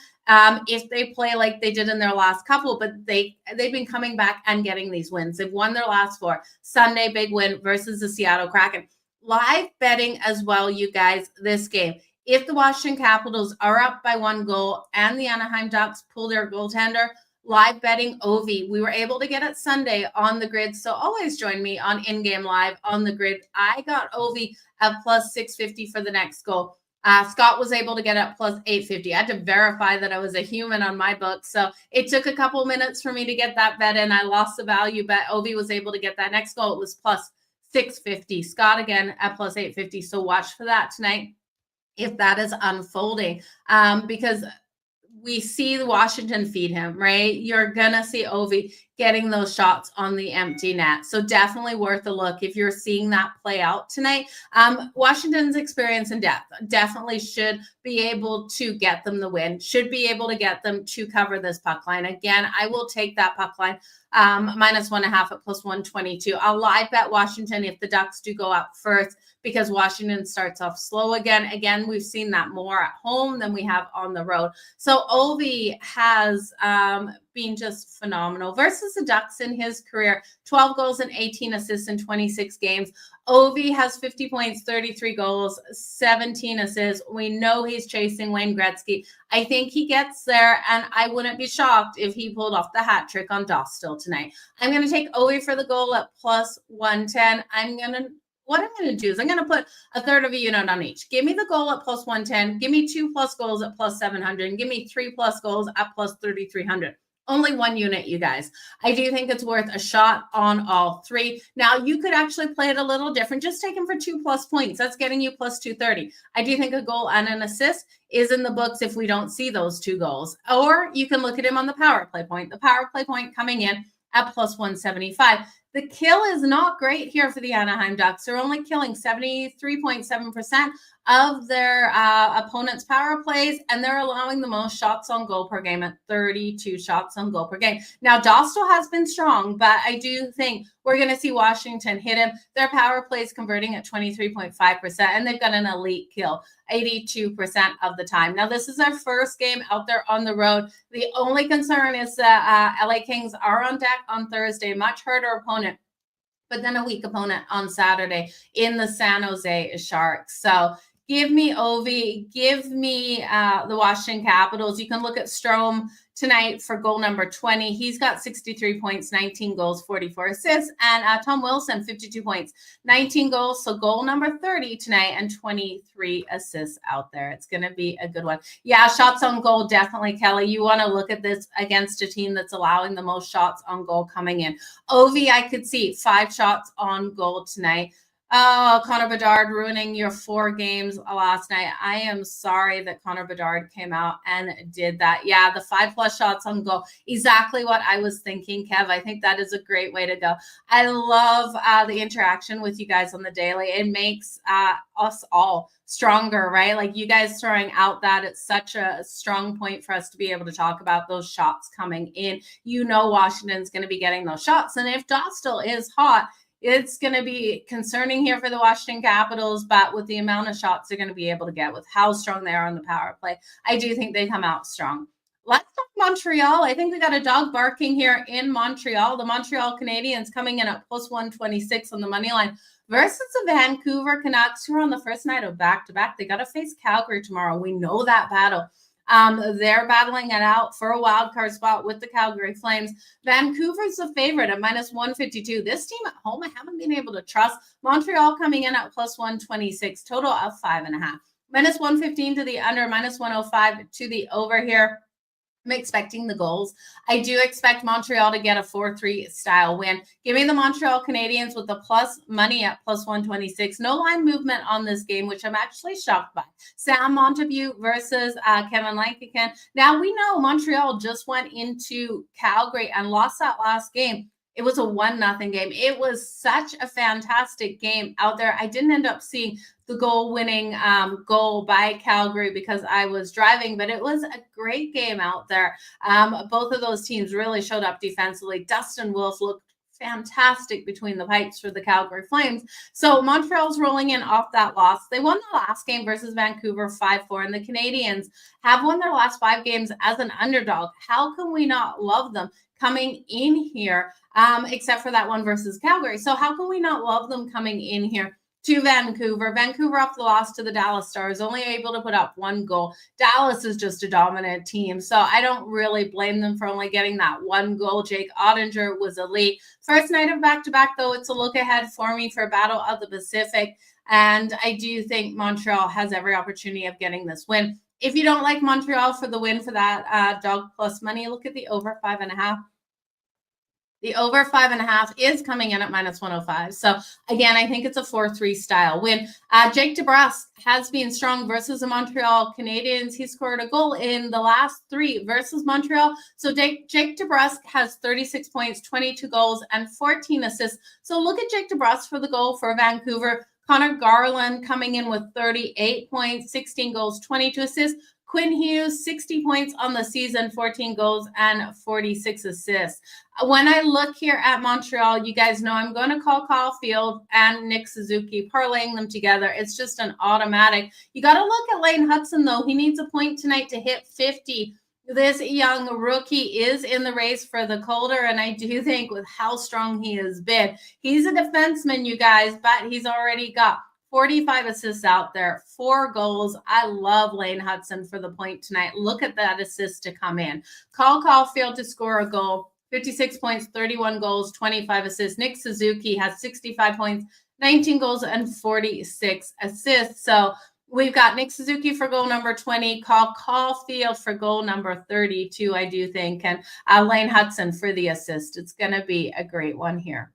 if they play like they did in their last couple, but they've been coming back and getting these wins. They've won their last 4. Sunday, big win versus the Seattle Kraken. Live betting as well, you guys, this game. If the Washington Capitals are up by 1 goal and the Anaheim Ducks pull their goaltender, live betting Ovi. We were able to get it Sunday on the grid. So always join me on in-game live on the grid. I got Ovi at plus 650 for the next goal. Scott was able to get it plus 850. I had to verify that I was a human on my book. So it took a couple minutes for me to get that bet in. I lost the value, but Ovi was able to get that next goal. It was plus 650. Scott again at plus 850. So watch for that tonight if that is unfolding because we see Washington feed him, right? You're going to see Ovi getting those shots on the empty net. So definitely worth a look if you're seeing that play out tonight. Washington's experience and depth definitely should be able to get them the win, should be able to get them to cover this puck line. Again, I will take that puck line minus 1.5 at plus 122. I'll live bet Washington if the Ducks do go up first because Washington starts off slow again. Again, we've seen that more at home than we have on the road. So Ovi has been just phenomenal versus the Ducks in his career. 12 goals and 18 assists in 26 games. Ovi has 50 points, 33 goals, 17 assists. We know he's chasing Wayne Gretzky. I think he gets there, and I wouldn't be shocked if he pulled off the hat trick on Dostal tonight. I'm going to take Ovi for the goal at plus 110. What I'm going to do is I'm going to put a third of a unit on each. Give me the goal at plus 110. Give me 2 plus goals at plus 700. And give me 3 plus goals at plus 3,300. Only one unit, you guys. I do think it's worth a shot on all three. Now, you could actually play it a little different. Just take him for 2+ points. That's getting you plus 230. I do think a goal and an assist is in the books if we don't see those 2 goals. Or you can look at him on the power play point. The power play point coming in at plus 175. The kill is not great here for the Anaheim Ducks. They're only killing 73.7% of their opponent's power plays, and they're allowing the most shots on goal per game at 32 shots on goal per game. Now, Dostal has been strong, but I do think we're going to see Washington hit him. Their power plays converting at 23.5%, and they've got an elite kill 82% of the time. Now, this is our first game out there on the road. The only concern is that LA Kings are on deck on Thursday, much harder opponent, but then a weak opponent on Saturday in the San Jose Sharks. So give me Ovi, give me the Washington Capitals. You can look at Strome tonight for goal number 20. He's got 63 points, 19 goals, 44 assists. And Tom Wilson, 52 points, 19 goals. So goal number 30 tonight and 23 assists out there. It's going to be a good one. Yeah, shots on goal, definitely, Kelly. You want to look at this against a team that's allowing the most shots on goal coming in. Ovi, I could see 5 shots on goal tonight. Oh, Connor Bedard ruining your 4 games last night. I am sorry that Connor Bedard came out and did that. Yeah, the 5+ shots on goal. Exactly what I was thinking, Kev. I think that is a great way to go. I love the interaction with you guys on the daily. It makes us all stronger, right? Like you guys throwing out that it's such a strong point for us to be able to talk about those shots coming in. You know Washington's going to be getting those shots. And if Dostal is hot, it's going to be concerning here for the Washington Capitals, but with the amount of shots they're going to be able to get with how strong they are on the power play, I do think they come out strong. Let's talk Montreal. I think we got a dog barking here in Montreal. The Montreal Canadiens coming in at plus 126 on the money line versus the Vancouver Canucks, who are on the first night of back-to-back. They got to face Calgary tomorrow. We know that battle. They're battling it out for a wild card spot with the Calgary Flames. Vancouver's the favorite at minus 152. This team at home, I haven't been able to trust. Montreal coming in at plus 126, total of 5.5. Minus 115 to the under, minus 105 to the over here. I'm expecting the goals. I do expect Montreal to get a 4-3 style win. Give me the Montreal Canadiens with the plus money at plus 126. No line movement on this game, which I'm actually shocked by. Sam Montague versus Kevin Lankican. Now, we know Montreal just went into Calgary and lost that last game. It was a 1-0 game. It was such a fantastic game out there. I didn't end up seeing the goal-winning goal by Calgary because I was driving, but it was a great game out there. Both of those teams really showed up defensively. Dustin Wolf looked fantastic between the pipes for the Calgary Flames. So Montreal's rolling in off that loss. They won the last game versus Vancouver 5-4, and the Canadiens have won their last 5 games as an underdog. How can we not love them coming in here, except for that one versus Calgary? So how can we not love them coming in here to Vancouver? Vancouver off the loss to the Dallas Stars, only able to put up 1 goal. Dallas is just a dominant team, so I don't really blame them for only getting that 1 goal. Jake Ottinger was elite. First night of back-to-back, though, it's a look ahead for me for Battle of the Pacific, and I do think Montreal has every opportunity of getting this win. If you don't like Montreal for the win for that dog plus money, look at the over 5.5. The over 5.5 is coming in at minus 105. So again, I think it's a 4-3 style win. Jake DeBrusk has been strong versus the Montreal Canadiens. He scored a goal in the last 3 versus Montreal. So Jake DeBrusk has 36 points, 22 goals, and 14 assists. So look at Jake DeBrusk for the goal for Vancouver. Connor Garland coming in with 38 points, 16 goals, 22 assists. Quinn Hughes, 60 points on the season, 14 goals and 46 assists. When I look here at Montreal, you guys know I'm going to call Caulfield and Nick Suzuki, parlaying them together. It's just an automatic. You got to look at Lane Hudson, though. He needs a point tonight to hit 50. This young rookie is in the race for the Calder, and I do think with how strong he has been, he's a defenseman, you guys, but he's already got 45 assists out there, 4 goals. I love Lane Hudson for the point tonight. Look at that assist to come in. Call Caulfield to score a goal, 56 points, 31 goals, 25 assists. Nick Suzuki has 65 points, 19 goals, and 46 assists. So We've got Nick Suzuki for goal number 20, Cole Caulfield for goal number 32, I do think, and Lane Hudson for the assist. It's going to be a great one here.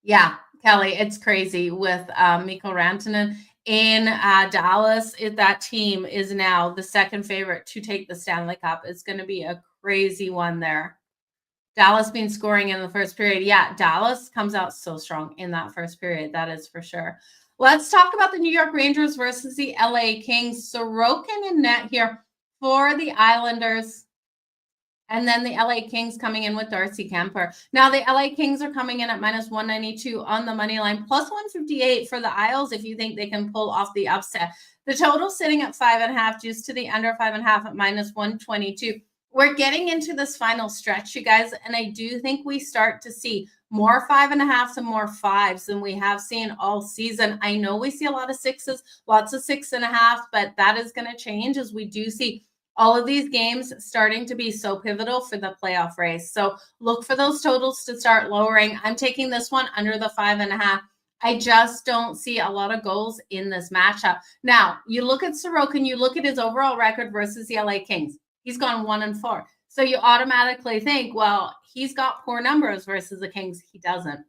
Yeah, Kelly, it's crazy with Mikko Rantanen in Dallas. That team is now the second favorite to take the Stanley Cup. It's going to be a crazy one there. Dallas been scoring in the first period. Yeah, Dallas comes out so strong in that first period. That is for sure. Let's talk about the New York Rangers versus the LA Kings. Sorokin in net here for the Islanders. And then the LA Kings coming in with Darcy Kemper. Now, the LA Kings are coming in at minus 192 on the money line, plus 158 for the Isles if you think they can pull off the upset. The total sitting at 5.5, juice to the under 5.5 at minus 122. We're getting into this final stretch, you guys, and I do think we start to see more 5.5s and more 5s than we have seen all season. I know we see a lot of 6s, lots of 6.5, but that is going to change as we do see all of these games starting to be so pivotal for the playoff race. So look for those totals to start lowering. I'm taking this one under the 5.5. I just don't see a lot of goals in this matchup. Now, you look at Sorokin, you look at his overall record versus the LA Kings. He's gone 1-4. So you automatically think, well, he's got poor numbers versus the Kings. He doesn't.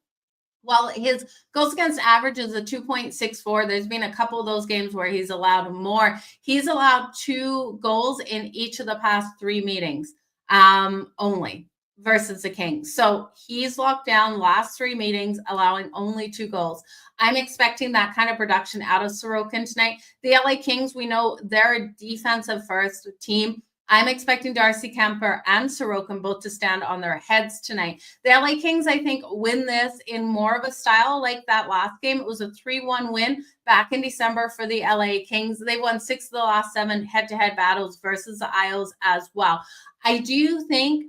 Well, his goals against average is a 2.64. There's been a couple of those games where he's allowed more. He's allowed 2 goals in each of the past 3 meetings only versus the Kings. So he's locked down last 3 meetings, allowing only 2 goals. I'm expecting that kind of production out of Sorokin tonight. The LA Kings, we know they're a defensive first team. I'm expecting Darcy Kemper and Sorokin both to stand on their heads tonight. The LA Kings, I think, win this in more of a style like that last game. It was a 3-1 win back in December for the LA Kings. They won 6 of the last 7 head-to-head battles versus the Isles as well. I do think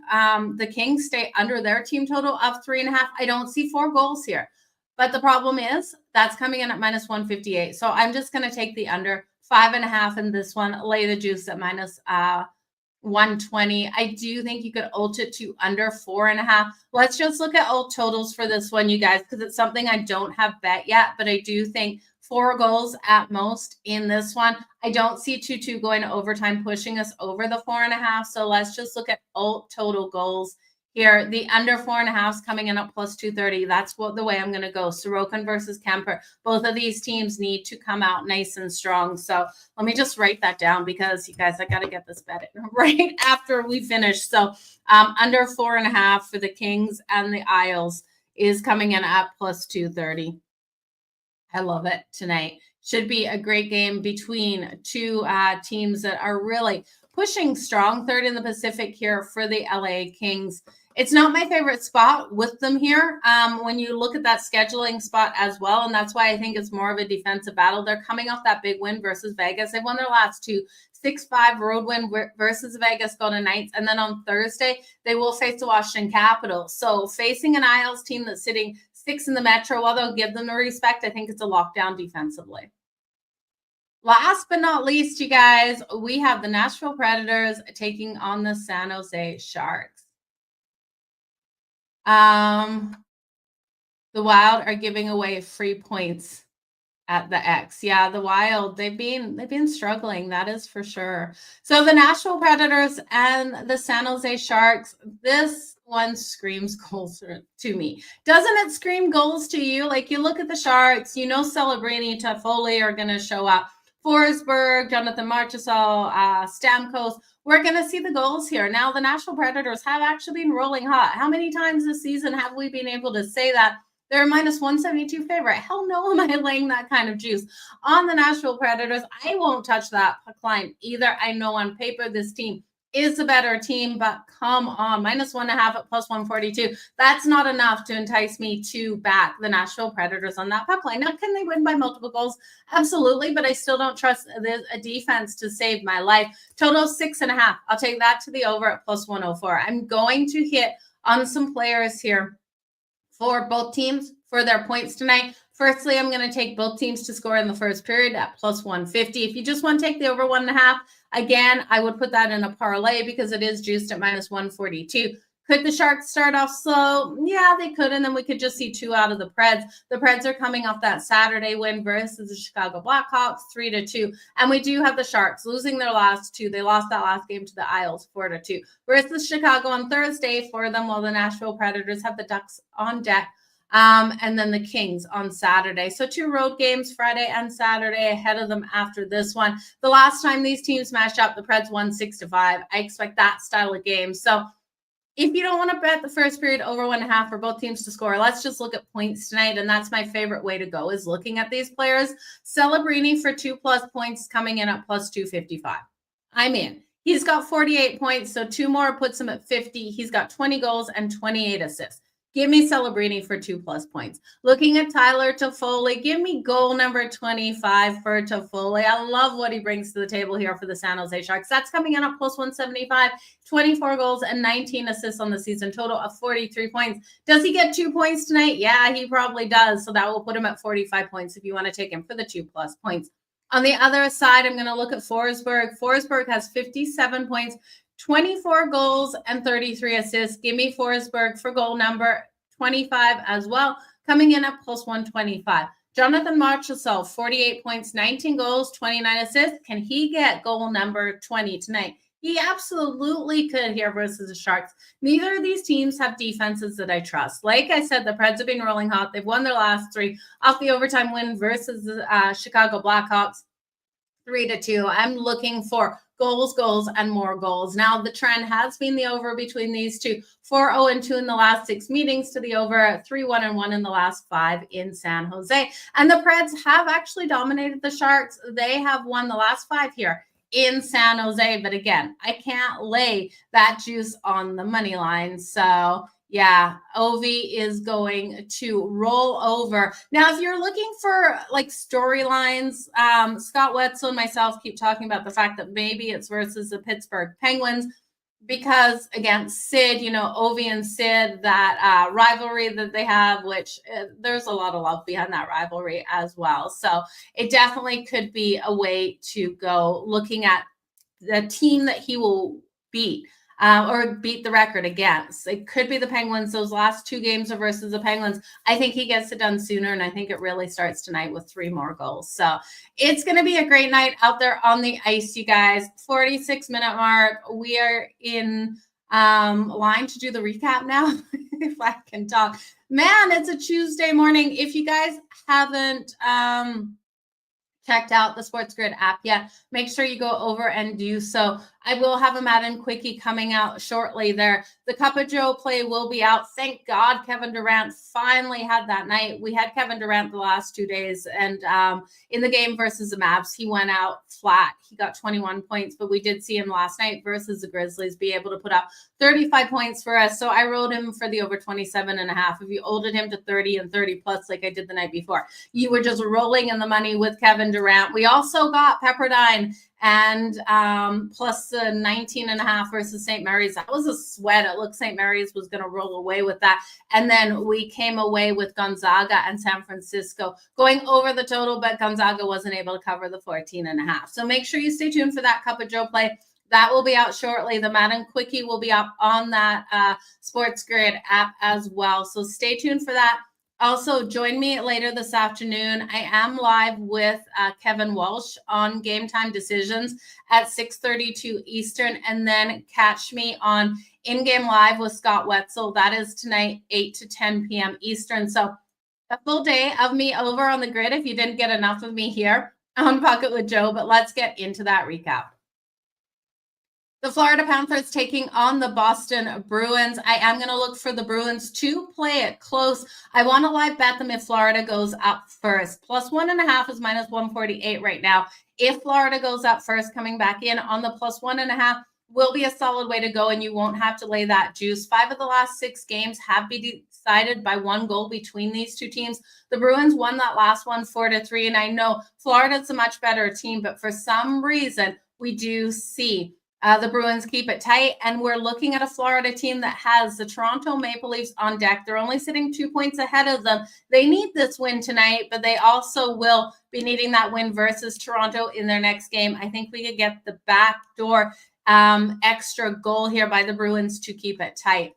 the Kings stay under their team total of 3.5. I don't see 4 goals here. But the problem is that's coming in at minus 158. So I'm just going to take the under 5.5 in this one, lay the juice at minus 120. I do think you could ult it to under 4.5. Let's just look at ult totals for this one, you guys, because it's something I don't have bet yet, but I do think 4 goals at most in this one. I don't see 2-2 going to overtime, pushing us over the 4.5. So let's just look at ult total goals here. The under 4.5 is coming in at plus 230. That's the way I'm going to go. Sorokin versus Kemper. Both of these teams need to come out nice and strong. So let me just write that down because, you guys, I got to get this bet in right after we finish. So under 4.5 for the Kings and the Isles is coming in at plus 230. I love it tonight. Should be a great game between 2 teams that are really pushing strong. Third in the Pacific here for the LA Kings. It's not my favorite spot with them here when you look at that scheduling spot as well, and that's why I think it's more of a defensive battle. They're coming off that big win versus Vegas. They've won their last 2, 6-5 road win versus Vegas Golden Knights, and then on Thursday, they will face the Washington Capitals. So facing an Isles team that's sitting 6 in the Metro, while they'll give them the respect, I think it's a lockdown defensively. Last but not least, you guys, we have the Nashville Predators taking on the San Jose Sharks. The Wild are giving away free points at the X. Yeah, the Wild, they've been struggling, that is for sure. So the Nashville Predators and the San Jose Sharks, this one screams goals to me. Doesn't it scream goals to you? Like, you look at the Sharks, you know Celebrini, Toffoli are going to show up. Forsberg, Jonathan Marchessault, Stamkos. We're going to see the goals here. Now, the Nashville Predators have actually been rolling hot. How many times this season have we been able to say that they're a minus 172 favorite? Hell no, am I laying that kind of juice on the Nashville Predators. I won't touch that puck line either. I know on paper this team is a better team, but come on, minus 1.5 at plus 142. That's not enough to entice me to back the Nashville Predators on that puck line. Now, can they win by multiple goals? Absolutely, but I still don't trust a defense to save my life. Total 6.5. I'll take that to the over at plus 104. I'm going to hit on some players here for both teams for their points tonight. Firstly, I'm going to take both teams to score in the first period at plus 150. If you just want to take the over 1.5, again, I would put that in a parlay because it is juiced at minus 142. Could the Sharks start off slow? Yeah, they could, and then we could just see 2 out of the Preds. The Preds are coming off that Saturday win versus the Chicago Blackhawks, 3-2, and we do have the Sharks losing their last 2. They lost that last game to the Isles, 4-2, versus Chicago on Thursday for them, while the Nashville Predators have the Ducks on deck. And then the Kings on Saturday. So 2 road games, Friday and Saturday, ahead of them after this one. The last time these teams matched up, the Preds won 6-5. I expect that style of game. So if you don't want to bet the first period over 1.5 for both teams to score, let's just look at points tonight. And that's my favorite way to go, is looking at these players. Celebrini for 2+ points coming in at plus 255. I'm in. He's got 48 points, so 2 more puts him at 50. He's got 20 goals and 28 assists. Give me Celebrini for 2+ points. Looking at Tyler Toffoli, give me goal number 25 for Toffoli. I love what he brings to the table here for the San Jose Sharks. That's coming in at plus 175, 24 goals and 19 assists on the season, total of 43 points. Does he get 2 points tonight? Yeah, he probably does. So that will put him at 45 points if you want to take him for the 2+ points. On the other side, I'm going to look at Forsberg. Forsberg has 57 points, 24 goals and 33 assists. Give me Forsberg for goal number 25 as well, coming in at plus 125. Jonathan Marchessault, 48 points, 19 goals, 29 assists. Can he get goal number 20 tonight? He absolutely could here versus the Sharks. Neither of these teams have defenses that I trust. Like I said, the Preds have been rolling hot. They've won their last 3 off the overtime win versus the Chicago Blackhawks, 3-2. I'm looking for goals, and more goals. Now, the trend has been the over between these two, 4-0-2 in the last 6 meetings to the over, 3-1-1 in the last 5 in San Jose. And the Preds have actually dominated the Sharks. They have won the last 5 here in San Jose. But again, I can't lay that juice on the money line. So yeah, Ovi is going to roll over. Now, if you're looking for like storylines, Scott Wetzel and myself keep talking about the fact that maybe it's versus the Pittsburgh Penguins because, again, Sid, Ovi and Sid, that rivalry that they have, which there's a lot of love behind that rivalry as well. So it definitely could be a way to go looking at the team that he will beat. Or beat the record against. It could be the Penguins. Those last 2 games are versus the Penguins. I think he gets it done sooner, and I think it really starts tonight with 3 more goals. So it's going to be a great night out there on the ice, you guys. 46-minute mark. We are in line to do the recap now, if I can talk. Man, it's a Tuesday morning. If you guys haven't checked out the SportsGrid app yet, make sure you go over and do so. I will have a Madden Quickie coming out shortly there. The Cup of Joe play will be out. Thank God Kevin Durant finally had that night. We had Kevin Durant the last 2 days, and in the game versus the Mavs, he went out flat. He got 21 points, but we did see him last night versus the Grizzlies be able to put up 35 points for us. So I rolled him for the over 27.5. If you olded him to 30 and 30 plus like I did the night before, you were just rolling in the money with Kevin Durant. We also got Pepperdine and plus the 19.5 versus St. Mary's. That was a sweat. It looked St. Mary's was going to roll away with that. And then we came away with Gonzaga and San Francisco going over the total, but Gonzaga wasn't able to cover the 14.5. So make sure you stay tuned for that Cup of Joe play. That will be out shortly. The Madden Quickie will be up on that SportsGrid app as well. So stay tuned for that. Also, join me later this afternoon. I am live with Kevin Walsh on Game Time Decisions at 6:32 Eastern, and then catch me on In Game Live with Scott Wetzel. That is tonight, 8 to 10 p.m. Eastern. So a full day of me over on the grid if you didn't get enough of me here on Pocket with Joe, but let's get into that recap. The Florida Panthers taking on the Boston Bruins. I am going to look for the Bruins to play it close. I want to live bet them if Florida goes up first. Plus 1.5 is minus 148 right now. If Florida goes up first, coming back in on the plus 1.5 will be a solid way to go, and you won't have to lay that juice. 5 of the last 6 games have been decided by 1 goal between these 2 teams. The Bruins won that last one 4-3, and I know Florida's a much better team, but for some reason, we do see the Bruins keep it tight, and we're looking at a Florida team that has the Toronto Maple Leafs on deck. They're only sitting 2 points ahead of them. They need this win tonight, but they also will be needing that win versus Toronto in their next game. I think we could get the backdoor extra goal here by the Bruins to keep it tight.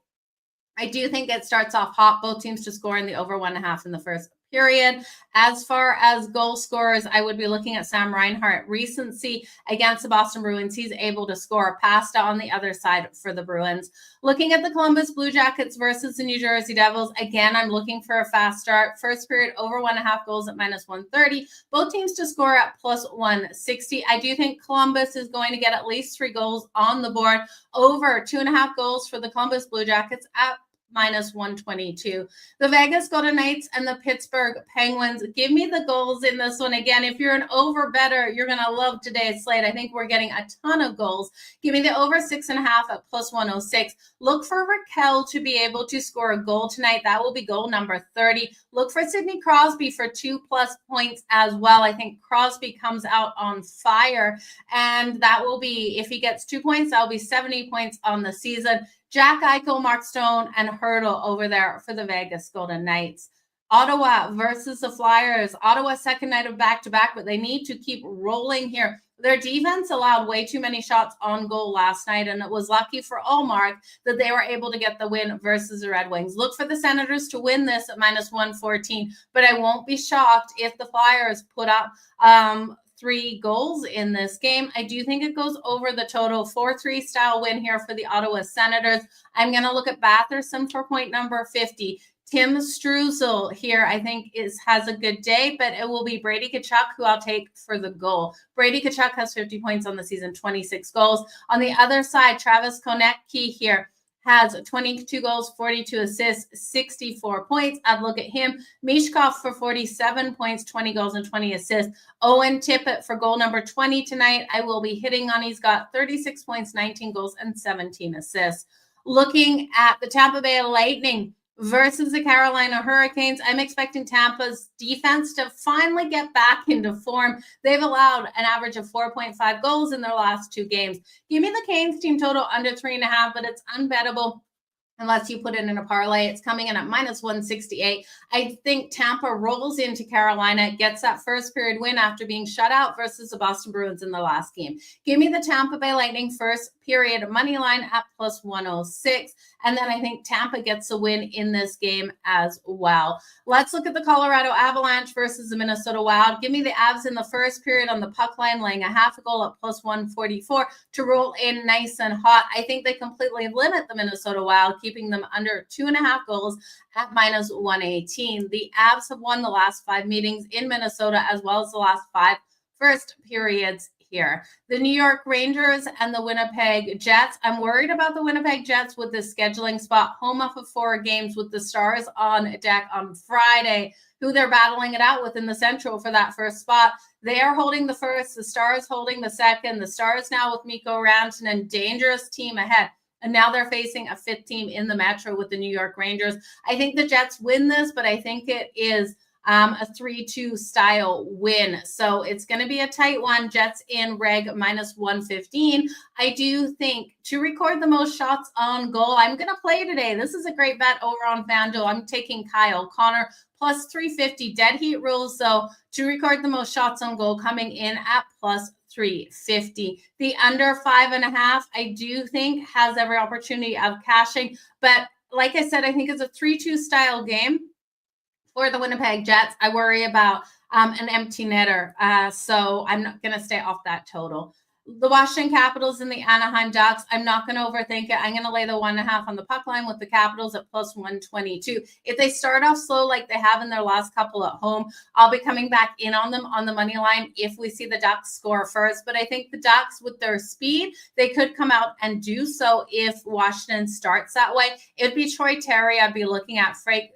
I do think it starts off hot. Both teams to score in the over 1.5 in the first period. As far as goal scorers, I would be looking at Sam Reinhart. Recency against the Boston Bruins. He's able to score. Pasta on the other side for the Bruins. Looking at the Columbus Blue Jackets versus the New Jersey Devils. Again, I'm looking for a fast start. First period, over 1.5 goals at -130. Both teams to score at +160. I do think Columbus is going to get at least 3 goals on the board. Over 2.5 goals for the Columbus Blue Jackets at -122. The Vegas Golden Knights and the Pittsburgh Penguins. Give me the goals in this one. Again, if you're an over better, you're going to love today's slate. I think we're getting a ton of goals. Give me the over 6.5 at +106. Look for Raquel to be able to score a goal tonight. That will be goal number 30. Look for Sidney Crosby for 2+ points as well. I think Crosby comes out on fire, and that will be, if he gets 2 points, that will be 70 points on the season. Jack Eichel, Mark Stone, and Hurdle over there for the Vegas Golden Knights. Ottawa versus the Flyers. Ottawa's second night of back-to-back, but they need to keep rolling here. Their defense allowed way too many shots on goal last night, and it was lucky for Allmark that they were able to get the win versus the Red Wings. Look for the Senators to win this at -114, but I won't be shocked if the Flyers put up 3 goals in this game. I do think it goes over the total. 4-3 style win here for the Ottawa Senators. I'm going to look at Batherson for point number 50. Tim Struzel here, I think, has a good day, but it will be Brady Tkachuk who I'll take for the goal. Brady Tkachuk has 50 points on the season, 26 goals. On the other side, Travis Konecny here has 22 goals, 42 assists, 64 points. I'd look at him. Mishkov for 47 points, 20 goals, and 20 assists. Owen Tippett for goal number 20 tonight. I will be hitting on. He's got 36 points, 19 goals, and 17 assists. Looking at the Tampa Bay Lightning versus the Carolina Hurricanes, I'm expecting Tampa's defense to finally get back into form. They've allowed an average of 4.5 goals in their last 2 games. Give me the Canes team total under 3.5, but it's unbettable unless you put it in a parlay. It's coming in at -168. I think Tampa rolls into Carolina, gets that first period win after being shut out versus the Boston Bruins in the last game. Give me the Tampa Bay Lightning first period money line at +106. And then I think Tampa gets a win in this game as well. Let's look at the Colorado Avalanche versus the Minnesota Wild. Give me the Avs in the first period on the puck line, laying a half a goal at +144 to roll in nice and hot. I think they completely limit the Minnesota Wild, keeping them under 2.5 goals at -118. The Avs have won the last 5 meetings in Minnesota, as well as the last 5 first periods here. The New York Rangers and the Winnipeg Jets. I'm worried about the Winnipeg Jets with this scheduling spot. Home off of 4 games with the Stars on deck on Friday, who they're battling it out with in the Central for that first spot. They are holding the first, the Stars holding the second. The Stars now with Mikko Rantanen, dangerous team ahead. And now they're facing a 5th team in the Metro with the New York Rangers. I think the Jets win this, but I think it is a 3-2 style win. So it's going to be a tight one. Jets in reg -115. I do think to record the most shots on goal, I'm going to play today. This is a great bet over on FanDuel. I'm taking Kyle Connor +350. Dead heat rules, so to record the most shots on goal coming in at +350. The under 5.5, I do think has every opportunity of cashing. But like I said, I think it's a 3-2 style game for the Winnipeg Jets. I worry about an empty netter. So I'm not going to stay off that total. The Washington Capitals and the Anaheim Ducks, I'm not going to overthink it. I'm going to lay the 1.5 on the puck line with the Capitals at +122. If they start off slow like they have in their last couple at home, I'll be coming back in on them on the money line if we see the Ducks score first. But I think the Ducks, with their speed, they could come out and do so if Washington starts that way. It'd be Troy Terry. I'd be looking at Frank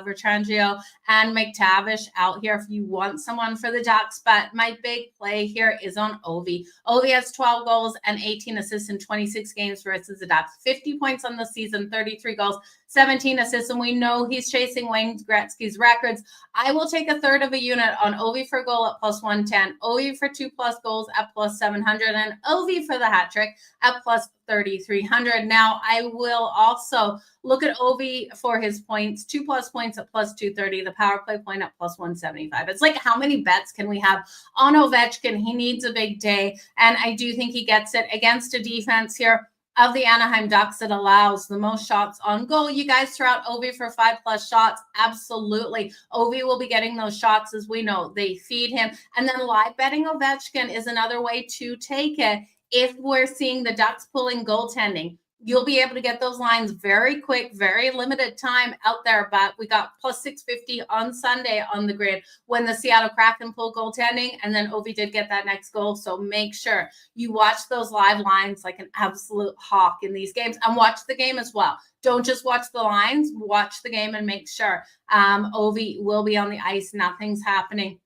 Bertrangio and McTavish out here if you want someone for the Ducks. But my big play here is on Ovi. Ovi has 12 goals and 18 assists in 26 games versus the Ducks. 50 points on the season, 33 goals, 17 assists, and we know he's chasing Wayne Gretzky's records. I will take a third of a unit on Ovi for goal at +110, Ovi for 2+ goals at +700, and Ovi for the hat trick at +3,300. Now, I will also look at Ovi for his points, 2+ points at +230, the power play point at +175. It's like, how many bets can we have on Ovechkin? He needs a big day, and I do think he gets it against a defense here of the Anaheim Ducks. It allows the most shots on goal. You guys throw out Ovi for 5+ shots. Absolutely. Ovi will be getting those shots, as we know. They feed him. And then live betting Ovechkin is another way to take it. If we're seeing the Ducks pulling goaltending, you'll be able to get those lines very quick, very limited time out there. But we got plus 650 on Sunday on the grid when the Seattle Kraken pulled goaltending, and then Ovi did get that next goal. So make sure you watch those live lines like an absolute hawk in these games, and watch the game as well. Don't just watch the lines, watch the game and make sure Ovi will be on the ice. Nothing's happening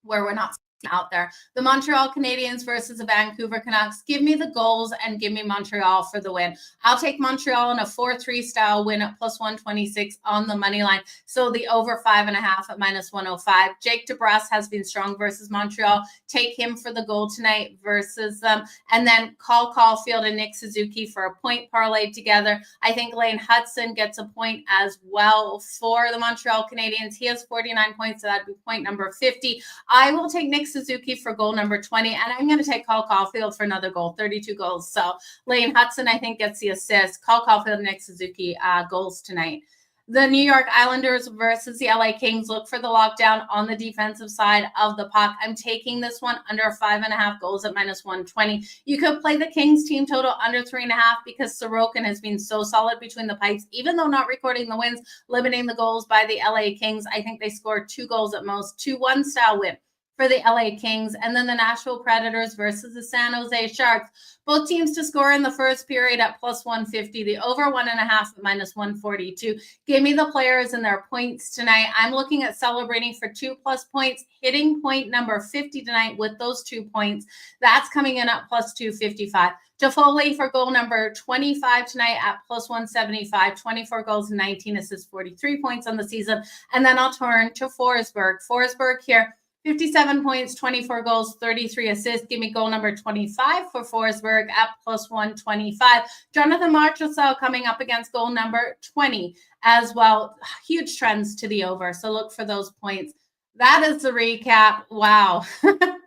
where we're not out there. The Montreal Canadiens versus the Vancouver Canucks. Give me the goals and give me Montreal for the win. I'll take Montreal in a 4-3 style win at plus 126 on the money line. So the over 5.5 at minus 105. Jake DeBrusk has been strong versus Montreal. Take him for the goal tonight versus them. And then call Caulfield and Nick Suzuki for a point parlay together. I think Lane Hudson gets a point as well for the Montreal Canadiens. He has 49 points, so that'd be point number 50. I will take Nick Suzuki for goal number 20, and I'm going to take Cole Caulfield for another goal, 32 goals. So Lane Hudson, I think, gets the assist. Cole Caulfield and Nick Suzuki goals tonight. The New York Islanders versus the LA Kings. Look for the lockdown on the defensive side of the puck. I'm taking this one under 5.5 goals at minus 120. You could play the Kings team total under 3.5 because Sorokin has been so solid between the pipes, even though not recording the wins, limiting the goals by the LA Kings. I think they scored 2 goals at most, 2-1 style win for the LA Kings. And then the Nashville Predators versus the San Jose Sharks. Both teams to score in the first period at plus 150, the over 1.5 at minus 142. Give me the players and their points tonight. I'm looking at celebrating for 2+ points, hitting point number 50 tonight with those 2 points. That's coming in at plus 255. Toffoli for goal number 25 tonight at plus 175, 24 goals and 19 assists, 43 points on the season. And then I'll turn to Forsberg. Forsberg here, 57 points, 24 goals, 33 assists. Give me goal number 25 for Forsberg at plus 125. Jonathan Marchessault coming up against goal number 20 as well. Huge trends to the over, so look for those points. That is the recap. Wow.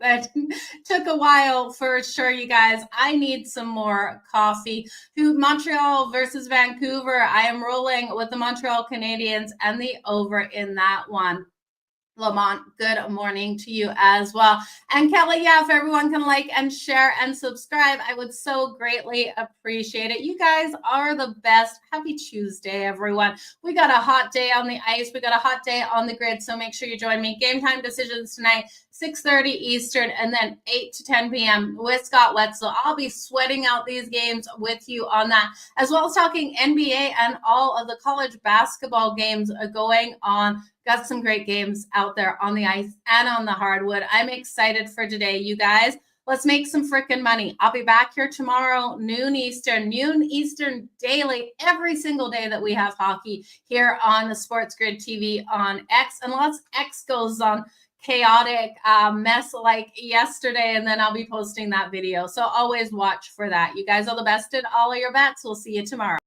That took a while for sure, you guys. I need some more coffee. Montreal versus Vancouver. I am rolling with the Montreal Canadiens and the over in that one. Lamont, good morning to you as well. And Kelly, if everyone can like and share and subscribe, I would so greatly appreciate it. You guys are the best. Happy Tuesday, everyone. We got a hot day on the ice. We got a hot day on the grid, so make sure you join me. Game time decisions tonight, 6:30 Eastern, and then 8 to 10 p.m. with Scott Wetzel. I'll be sweating out these games with you on that, as well as talking NBA and all of the college basketball games going on. Got some great games out there on the ice and on the hardwood. I'm excited for today, you guys. Let's make some freaking money. I'll be back here tomorrow, noon Eastern daily, every single day that we have hockey here on the SportsGrid TV on X. Unless X goes on chaotic mess like yesterday, and then I'll be posting that video. So always watch for that. You guys are the best at all of your bets. We'll see you tomorrow.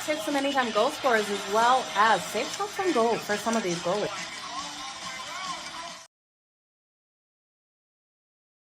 Hit some anytime goal scorers as well as safe shots on goal for some of these goalies.